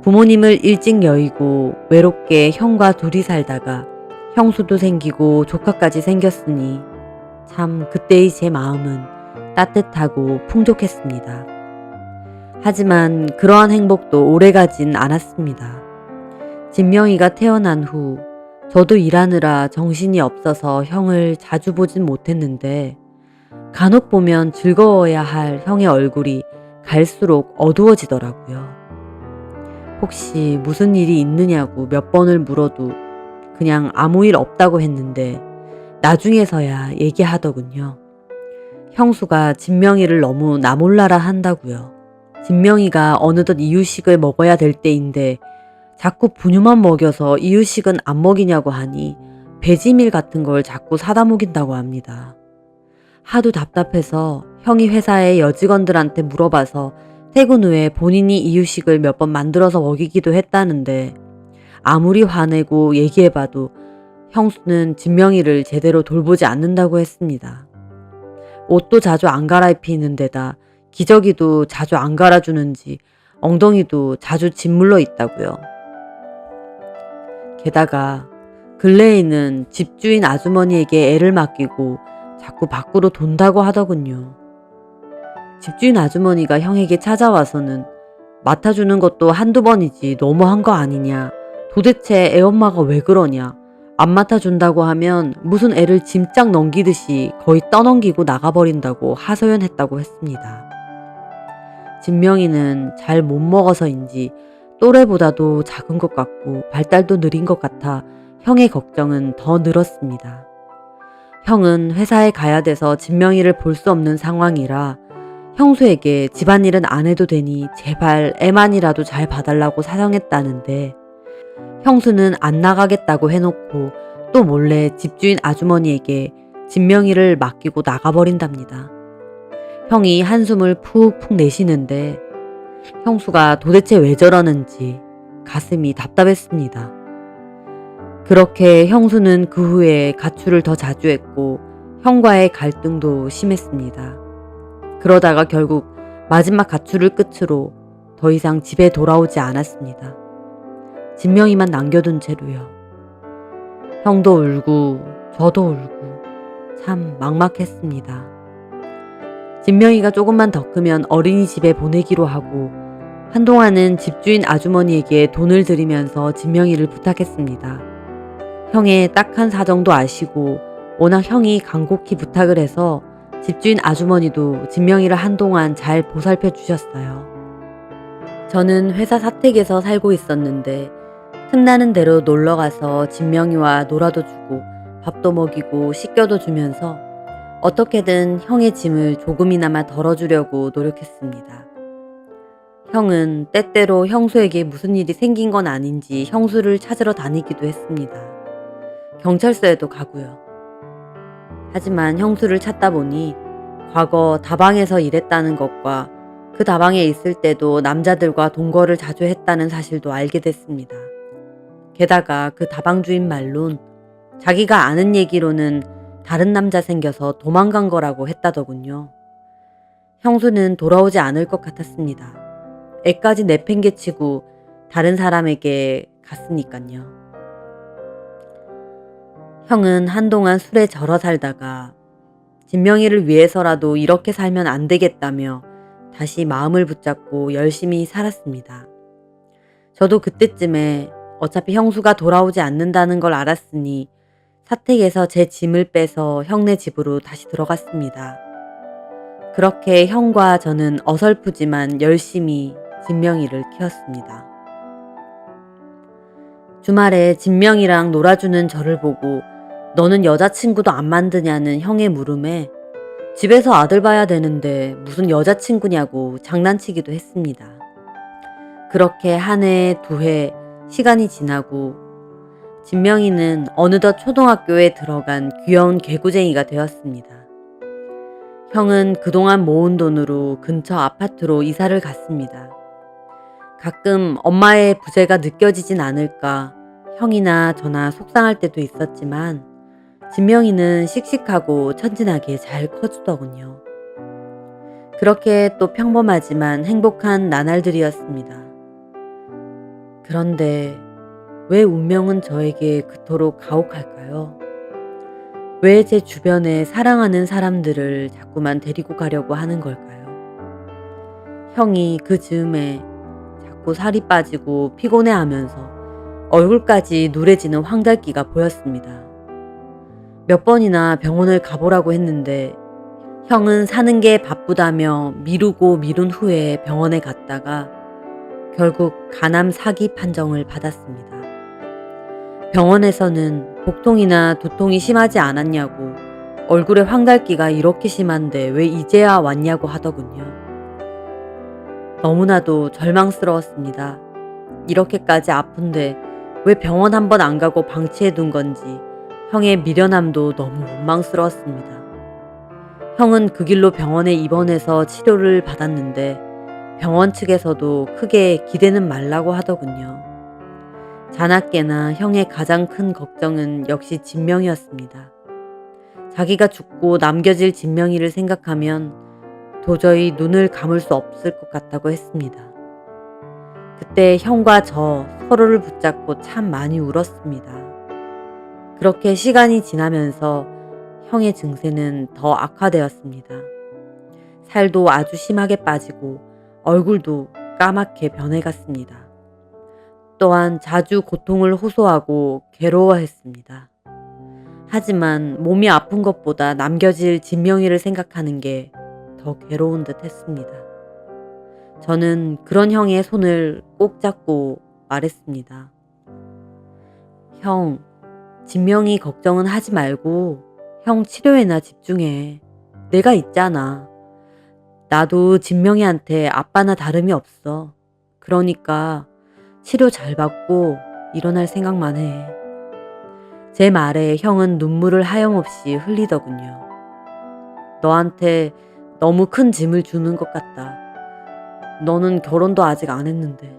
부모님을 일찍 여의고 외롭게 형과 둘이 살다가 형수도 생기고 조카까지 생겼으니 참 그때의 제 마음은 따뜻하고 풍족했습니다. 하지만 그러한 행복도 오래가진 않았습니다. 진명이가 태어난 후 저도 일하느라 정신이 없어서 형을 자주 보진 못했는데 간혹 보면 즐거워야 할 형의 얼굴이 갈수록 어두워지더라고요. 혹시 무슨 일이 있느냐고 몇 번을 물어도 그냥 아무 일 없다고 했는데 나중에서야 얘기하더군요. 형수가 진명이를 너무 나 몰라라 한다고요. 진명이가 어느덧 이유식을 먹어야 될 때인데 자꾸 분유만 먹여서 이유식은 안 먹이냐고 하니 배지밀 같은 걸 자꾸 사다 먹인다고 합니다. 하도 답답해서 형이 회사의 여직원들한테 물어봐서 퇴근 후에 본인이 이유식을 몇 번 만들어서 먹이기도 했다는데 아무리 화내고 얘기해봐도 형수는 진명이를 제대로 돌보지 않는다고 했습니다. 옷도 자주 안 갈아입히는 데다 기저귀도 자주 안 갈아주는지 엉덩이도 자주 짓물러 있다고요. 게다가 근래에는 집주인 아주머니에게 애를 맡기고 자꾸 밖으로 돈다고 하더군요. 집주인 아주머니가 형에게 찾아와서는 맡아주는 것도 한두 번이지 너무한 거 아니냐. 도대체 애엄마가 왜 그러냐. 안 맡아준다고 하면 무슨 애를 짐짝 넘기듯이 거의 떠넘기고 나가버린다고 하소연했다고 했습니다. 진명이는 잘 못 먹어서인지 또래보다도 작은 것 같고 발달도 느린 것 같아 형의 걱정은 더 늘었습니다. 형은 회사에 가야 돼서 진명이를 볼 수 없는 상황이라 형수에게 집안일은 안 해도 되니 제발 애만이라도 잘 봐달라고 사정했다는데 형수는 안 나가겠다고 해놓고 또 몰래 집주인 아주머니에게 진명이를 맡기고 나가버린답니다. 형이 한숨을 푹푹 내쉬는데 형수가 도대체 왜 저러는지 가슴이 답답했습니다. 그렇게 형수는 그 후에 가출을 더 자주 했고 형과의 갈등도 심했습니다. 그러다가 결국 마지막 가출을 끝으로 더 이상 집에 돌아오지 않았습니다. 진명이만 남겨둔 채로요. 형도 울고 저도 울고 참 막막했습니다. 진명이가 조금만 더 크면 어린이집에 보내기로 하고 한동안은 집주인 아주머니에게 돈을 들이면서 진명이를 부탁했습니다. 형의 딱한 사정도 아시고 워낙 형이 간곡히 부탁을 해서 집주인 아주머니도 진명이를 한동안 잘 보살펴 주셨어요. 저는 회사 사택에서 살고 있었는데 틈나는 대로 놀러가서 진명이와 놀아도 주고 밥도 먹이고 씻겨도 주면서 어떻게든 형의 짐을 조금이나마 덜어주려고 노력했습니다. 형은 때때로 형수에게 무슨 일이 생긴 건 아닌지 형수를 찾으러 다니기도 했습니다. 경찰서에도 가고요. 하지만 형수를 찾다 보니 과거 다방에서 일했다는 것과 그 다방에 있을 때도 남자들과 동거를 자주 했다는 사실도 알게 됐습니다. 게다가 그 다방 주인 말론 자기가 아는 얘기로는 다른 남자 생겨서 도망간 거라고 했다더군요. 형수는 돌아오지 않을 것 같았습니다. 애까지 내팽개치고 다른 사람에게 갔으니깐요. 형은 한동안 술에 절어 살다가 진명이를 위해서라도 이렇게 살면 안 되겠다며 다시 마음을 붙잡고 열심히 살았습니다. 저도 그때쯤에 어차피 형수가 돌아오지 않는다는 걸 알았으니 사택에서 제 짐을 빼서 형네 집으로 다시 들어갔습니다. 그렇게 형과 저는 어설프지만 열심히 진명이를 키웠습니다. 주말에 진명이랑 놀아주는 저를 보고 너는 여자친구도 안 만드냐는 형의 물음에 집에서 아들 봐야 되는데 무슨 여자친구냐고 장난치기도 했습니다. 그렇게 한 해, 두 해 시간이 지나고 진명이는 어느덧 초등학교에 들어간 귀여운 개구쟁이가 되었습니다. 형은 그동안 모은 돈으로 근처 아파트로 이사를 갔습니다. 가끔 엄마의 부재가 느껴지진 않을까 형이나 저나 속상할 때도 있었지만 진명이는 씩씩하고 천진하게 잘 커주더군요. 그렇게 또 평범하지만 행복한 나날들이었습니다. 그런데 왜 운명은 저에게 그토록 가혹할까요? 왜 제 주변에 사랑하는 사람들을 자꾸만 데리고 가려고 하는 걸까요? 형이 그 즈음에 자꾸 살이 빠지고 피곤해하면서 얼굴까지 누래지는 황달기가 보였습니다. 몇 번이나 병원을 가보라고 했는데 형은 사는 게 바쁘다며 미루고 미룬 후에 병원에 갔다가 결국 간암 4기 판정을 받았습니다. 병원에서는 복통이나 두통이 심하지 않았냐고 얼굴에 황달기가 이렇게 심한데 왜 이제야 왔냐고 하더군요. 너무나도 절망스러웠습니다. 이렇게까지 아픈데 왜 병원 한 번 안 가고 방치해 둔 건지 형의 미련함도 너무 원망스러웠습니다. 형은 그 길로 병원에 입원해서 치료를 받았는데 병원 측에서도 크게 기대는 말라고 하더군요. 자나깨나 형의 가장 큰 걱정은 역시 진명이었습니다. 자기가 죽고 남겨질 진명이를 생각하면 도저히 눈을 감을 수 없을 것 같다고 했습니다. 그때 형과 저 서로를 붙잡고 참 많이 울었습니다. 그렇게 시간이 지나면서 형의 증세는 더 악화되었습니다. 살도 아주 심하게 빠지고 얼굴도 까맣게 변해갔습니다. 또한 자주 고통을 호소하고 괴로워했습니다. 하지만 몸이 아픈 것보다 남겨질 진명이를 생각하는 게 더 괴로운 듯 했습니다. 저는 그런 형의 손을 꼭 잡고 말했습니다. 형, 진명이 걱정은 하지 말고 형 치료에나 집중해. 내가 있잖아. 나도 진명이한테 아빠나 다름이 없어. 그러니까 치료 잘 받고 일어날 생각만 해. 제 말에 형은 눈물을 하염없이 흘리더군요. 너한테 너무 큰 짐을 주는 것 같다. 너는 결혼도 아직 안 했는데.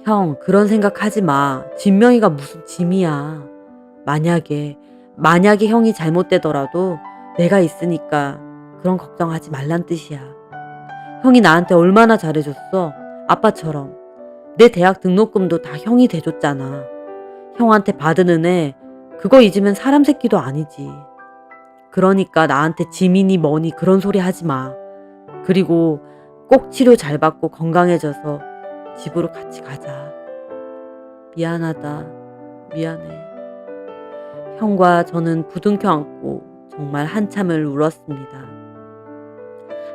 형, 그런 생각하지 마. 진명이가 무슨 짐이야. 만약에 형이 잘못되더라도 내가 있으니까 그런 걱정하지 말란 뜻이야. 형이 나한테 얼마나 잘해줬어. 아빠처럼. 내 대학 등록금도 다 형이 대줬잖아. 형한테 받은 은혜 그거 잊으면 사람 새끼도 아니지. 그러니까 나한테 짐이니 뭐니 그런 소리 하지 마. 그리고 꼭 치료 잘 받고 건강해져서 집으로 같이 가자. 미안하다. 미안해. 형과 저는 부둥켜 안고 정말 한참을 울었습니다.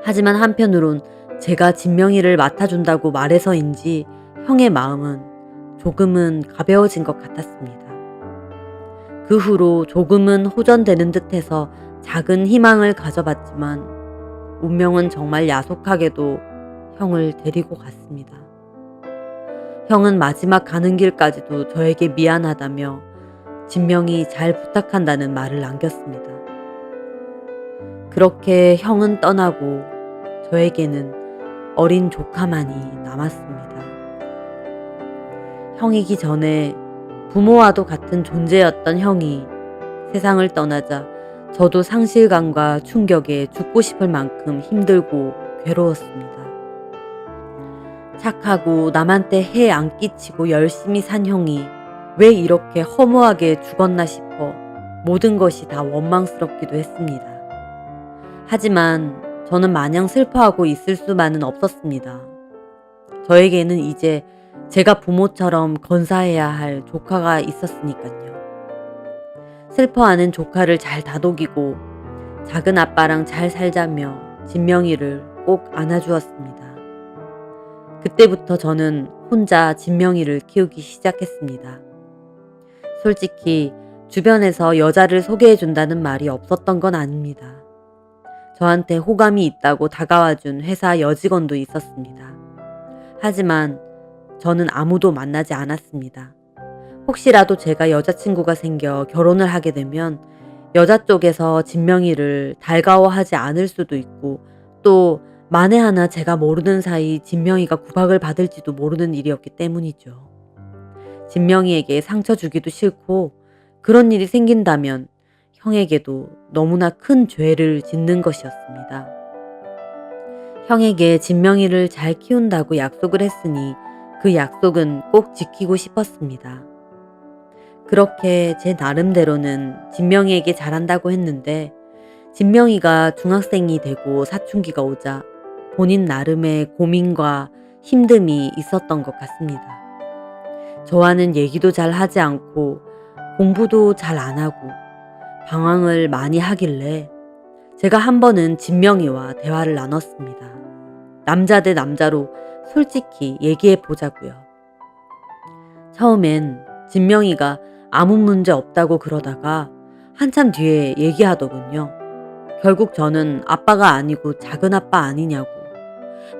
하지만 한편으론 제가 진명이를 맡아준다고 말해서인지 형의 마음은 조금은 가벼워진 것 같았습니다. 그 후로 조금은 호전되는 듯해서 작은 희망을 가져봤지만 운명은 정말 야속하게도 형을 데리고 갔습니다. 형은 마지막 가는 길까지도 저에게 미안하다며 진명이 잘 부탁한다는 말을 남겼습니다. 그렇게 형은 떠나고 저에게는 어린 조카만이 남았습니다. 형이기 전에 부모와도 같은 존재였던 형이 세상을 떠나자 저도 상실감과 충격에 죽고 싶을 만큼 힘들고 괴로웠습니다. 착하고 남한테 해 안 끼치고 열심히 산 형이 왜 이렇게 허무하게 죽었나 싶어 모든 것이 다 원망스럽기도 했습니다. 하지만 저는 마냥 슬퍼하고 있을 수만은 없었습니다. 저에게는 이제 제가 부모처럼 건사해야 할 조카가 있었으니까요. 슬퍼하는 조카를 잘 다독이고 작은 아빠랑 잘 살자며 진명이를 꼭 안아주었습니다. 그때부터 저는 혼자 진명이를 키우기 시작했습니다. 솔직히 주변에서 여자를 소개해준다는 말이 없었던 건 아닙니다. 저한테 호감이 있다고 다가와준 회사 여직원도 있었습니다. 하지만 저는 아무도 만나지 않았습니다. 혹시라도 제가 여자친구가 생겨 결혼을 하게 되면 여자 쪽에서 진명이를 달가워하지 않을 수도 있고 또 만에 하나 제가 모르는 사이 진명이가 구박을 받을지도 모르는 일이었기 때문이죠. 진명이에게 상처 주기도 싫고 그런 일이 생긴다면 형에게도 너무나 큰 죄를 짓는 것이었습니다. 형에게 진명이를 잘 키운다고 약속을 했으니 그 약속은 꼭 지키고 싶었습니다. 그렇게 제 나름대로는 진명이에게 잘한다고 했는데 진명이가 중학생이 되고 사춘기가 오자 본인 나름의 고민과 힘듦이 있었던 것 같습니다. 저와는 얘기도 잘 하지 않고 공부도 잘 안 하고 방황을 많이 하길래 제가 한 번은 진명이와 대화를 나눴습니다. 남자 대 남자로 솔직히 얘기해 보자고요. 처음엔 진명이가 아무 문제 없다고 그러다가 한참 뒤에 얘기하더군요. 결국 저는 아빠가 아니고 작은 아빠 아니냐고.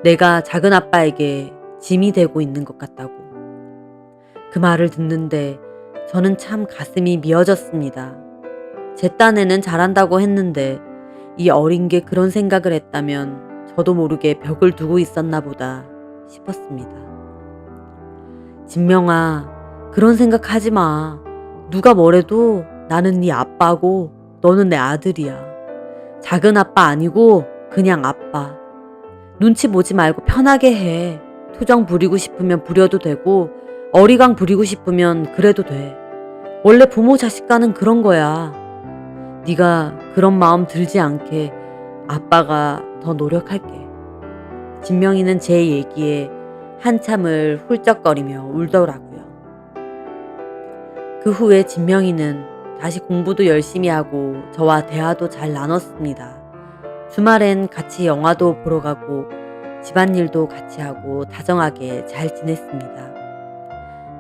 내가 작은 아빠에게 짐이 되고 있는 것 같다고. 그 말을 듣는데 저는 참 가슴이 미어졌습니다. 제 딴에는 잘한다고 했는데 이 어린 게 그런 생각을 했다면 저도 모르게 벽을 두고 있었나 보다 싶었습니다. 진명아, 그런 생각 하지 마. 누가 뭐래도 나는 네 아빠고 너는 내 아들이야. 작은 아빠 아니고 그냥 아빠. 눈치 보지 말고 편하게 해. 투정 부리고 싶으면 부려도 되고 어리광 부리고 싶으면 그래도 돼. 원래 부모 자식과는 그런 거야. 네가 그런 마음 들지 않게 아빠가 더 노력할게. 진명이는 제 얘기에 한참을 훌쩍거리며 울더라고요. 그 후에 진명이는 다시 공부도 열심히 하고 저와 대화도 잘 나눴습니다. 주말엔 같이 영화도 보러 가고 집안일도 같이 하고 다정하게 잘 지냈습니다.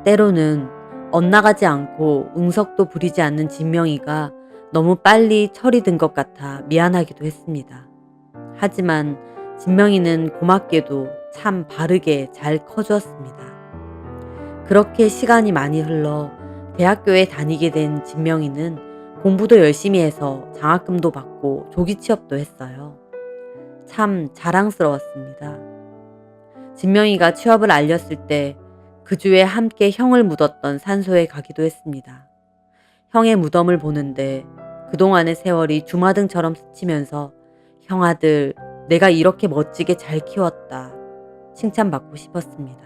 때로는 엇나가지 않고 응석도 부리지 않는 진명이가 너무 빨리 철이 든 것 같아 미안하기도 했습니다. 하지만 진명이는 고맙게도 참 바르게 잘 커주었습니다. 그렇게 시간이 많이 흘러 대학교에 다니게 된 진명이는 공부도 열심히 해서 장학금도 받고 조기 취업도 했어요. 참 자랑스러웠습니다. 진명이가 취업을 알렸을 때 그 주에 함께 형을 묻었던 산소에 가기도 했습니다. 형의 무덤을 보는데 그동안의 세월이 주마등처럼 스치면서 형 아들, 내가 이렇게 멋지게 잘 키웠다. 칭찬받고 싶었습니다.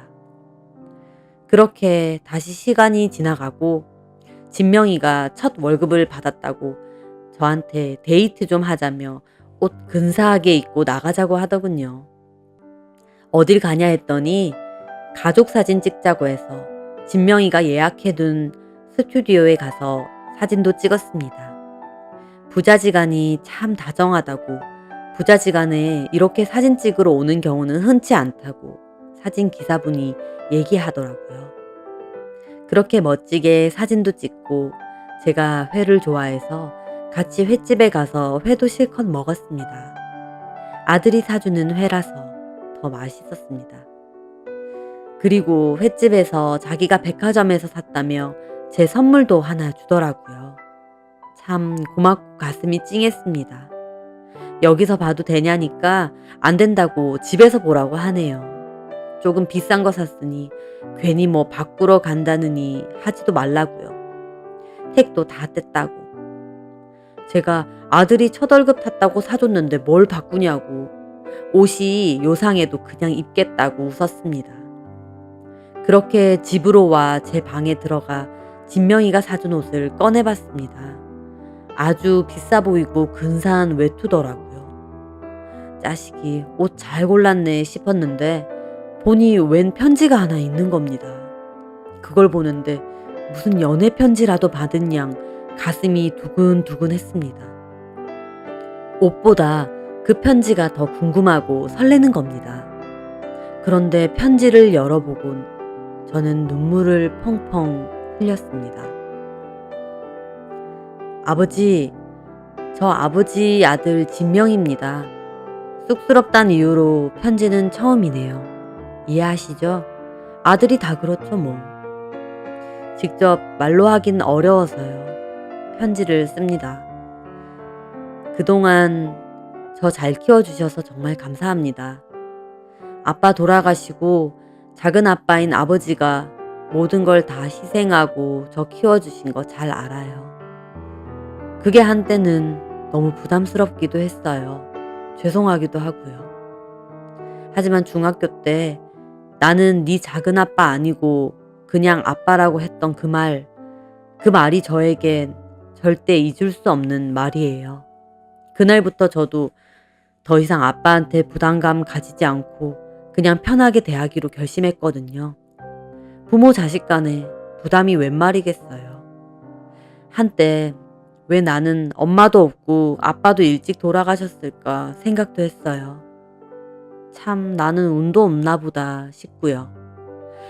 그렇게 다시 시간이 지나가고 진명이가 첫 월급을 받았다고 저한테 데이트 좀 하자며 옷 근사하게 입고 나가자고 하더군요. 어딜 가냐 했더니 가족 사진 찍자고 해서 진명이가 예약해둔 스튜디오에 가서 사진도 찍었습니다. 부자지간이 참 다정하다고 부자지간에 이렇게 사진 찍으러 오는 경우는 흔치 않다고 사진 기사분이 얘기하더라고요. 그렇게 멋지게 사진도 찍고 제가 회를 좋아해서 같이 횟집에 가서 회도 실컷 먹었습니다. 아들이 사주는 회라서 더 맛있었습니다. 그리고 횟집에서 자기가 백화점에서 샀다며 제 선물도 하나 주더라고요. 참 고맙고 가슴이 찡했습니다. 여기서 봐도 되냐니까 안 된다고 집에서 보라고 하네요. 조금 비싼 거 샀으니 괜히 뭐 바꾸러 간다느니 하지도 말라고요. 택도 다 뗐다고. 제가 아들이 첫 월급 탔다고 사줬는데 뭘 바꾸냐고. 옷이 요상해도 그냥 입겠다고 웃었습니다. 그렇게 집으로 와 제 방에 들어가 진명이가 사준 옷을 꺼내봤습니다. 아주 비싸 보이고 근사한 외투더라고요. 자식이 옷 잘 골랐네 싶었는데 보니 웬 편지가 하나 있는 겁니다. 그걸 보는데 무슨 연애 편지라도 받은 양 가슴이 두근두근했습니다. 옷보다 그 편지가 더 궁금하고 설레는 겁니다. 그런데 편지를 열어보곤 저는 눈물을 펑펑 흘렸습니다. 아버지, 저 아버지 아들 진명입니다. 쑥스럽단 이유로 편지는 처음이네요. 이해하시죠? 아들이 다 그렇죠 뭐. 직접 말로 하긴 어려워서요. 편지를 씁니다. 그동안 저 잘 키워주셔서 정말 감사합니다. 아빠 돌아가시고 작은 아빠인 아버지가 모든 걸 다 희생하고 저 키워주신 거 잘 알아요. 그게 한때는 너무 부담스럽기도 했어요. 죄송하기도 하고요. 하지만 중학교 때 나는 네 작은 아빠 아니고 그냥 아빠라고 했던 그 말이 저에겐 절대 잊을 수 없는 말이에요. 그날부터 저도 더 이상 아빠한테 부담감 가지지 않고 그냥 편하게 대하기로 결심했거든요. 부모 자식 간에 부담이 웬 말이겠어요. 한때 왜 나는 엄마도 없고 아빠도 일찍 돌아가셨을까 생각도 했어요. 참 나는 운도 없나 보다 싶고요.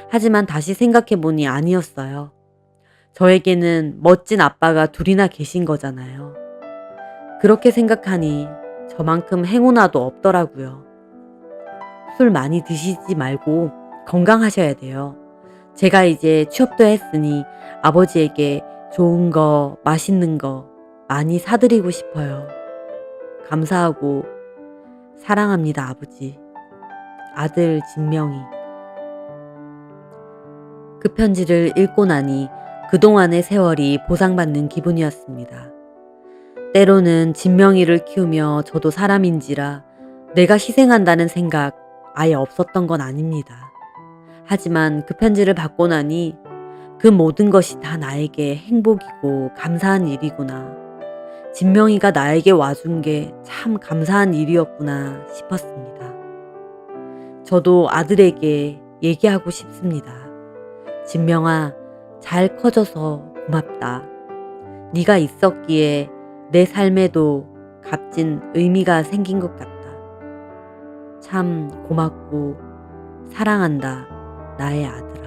하지만 다시 생각해보니 아니었어요. 저에게는 멋진 아빠가 둘이나 계신 거잖아요. 그렇게 생각하니 저만큼 행운아도 없더라고요. 술 많이 드시지 말고 건강하셔야 돼요. 제가 이제 취업도 했으니 아버지에게 좋은 거, 맛있는 거 많이 사드리고 싶어요. 감사하고 사랑합니다, 아버지. 아들 진명이. 그 편지를 읽고 나니 그동안의 세월이 보상받는 기분이었습니다. 때로는 진명이를 키우며 저도 사람인지라 내가 희생한다는 생각 아예 없었던 건 아닙니다. 하지만 그 편지를 받고 나니 그 모든 것이 다 나에게 행복이고 감사한 일이구나. 진명이가 나에게 와준 게 참 감사한 일이었구나 싶었습니다. 저도 아들에게 얘기하고 싶습니다. 진명아, 잘 커져서 고맙다. 네가 있었기에 내 삶에도 값진 의미가 생긴 것 같다. 참 고맙고 사랑한다, 나의 아들아.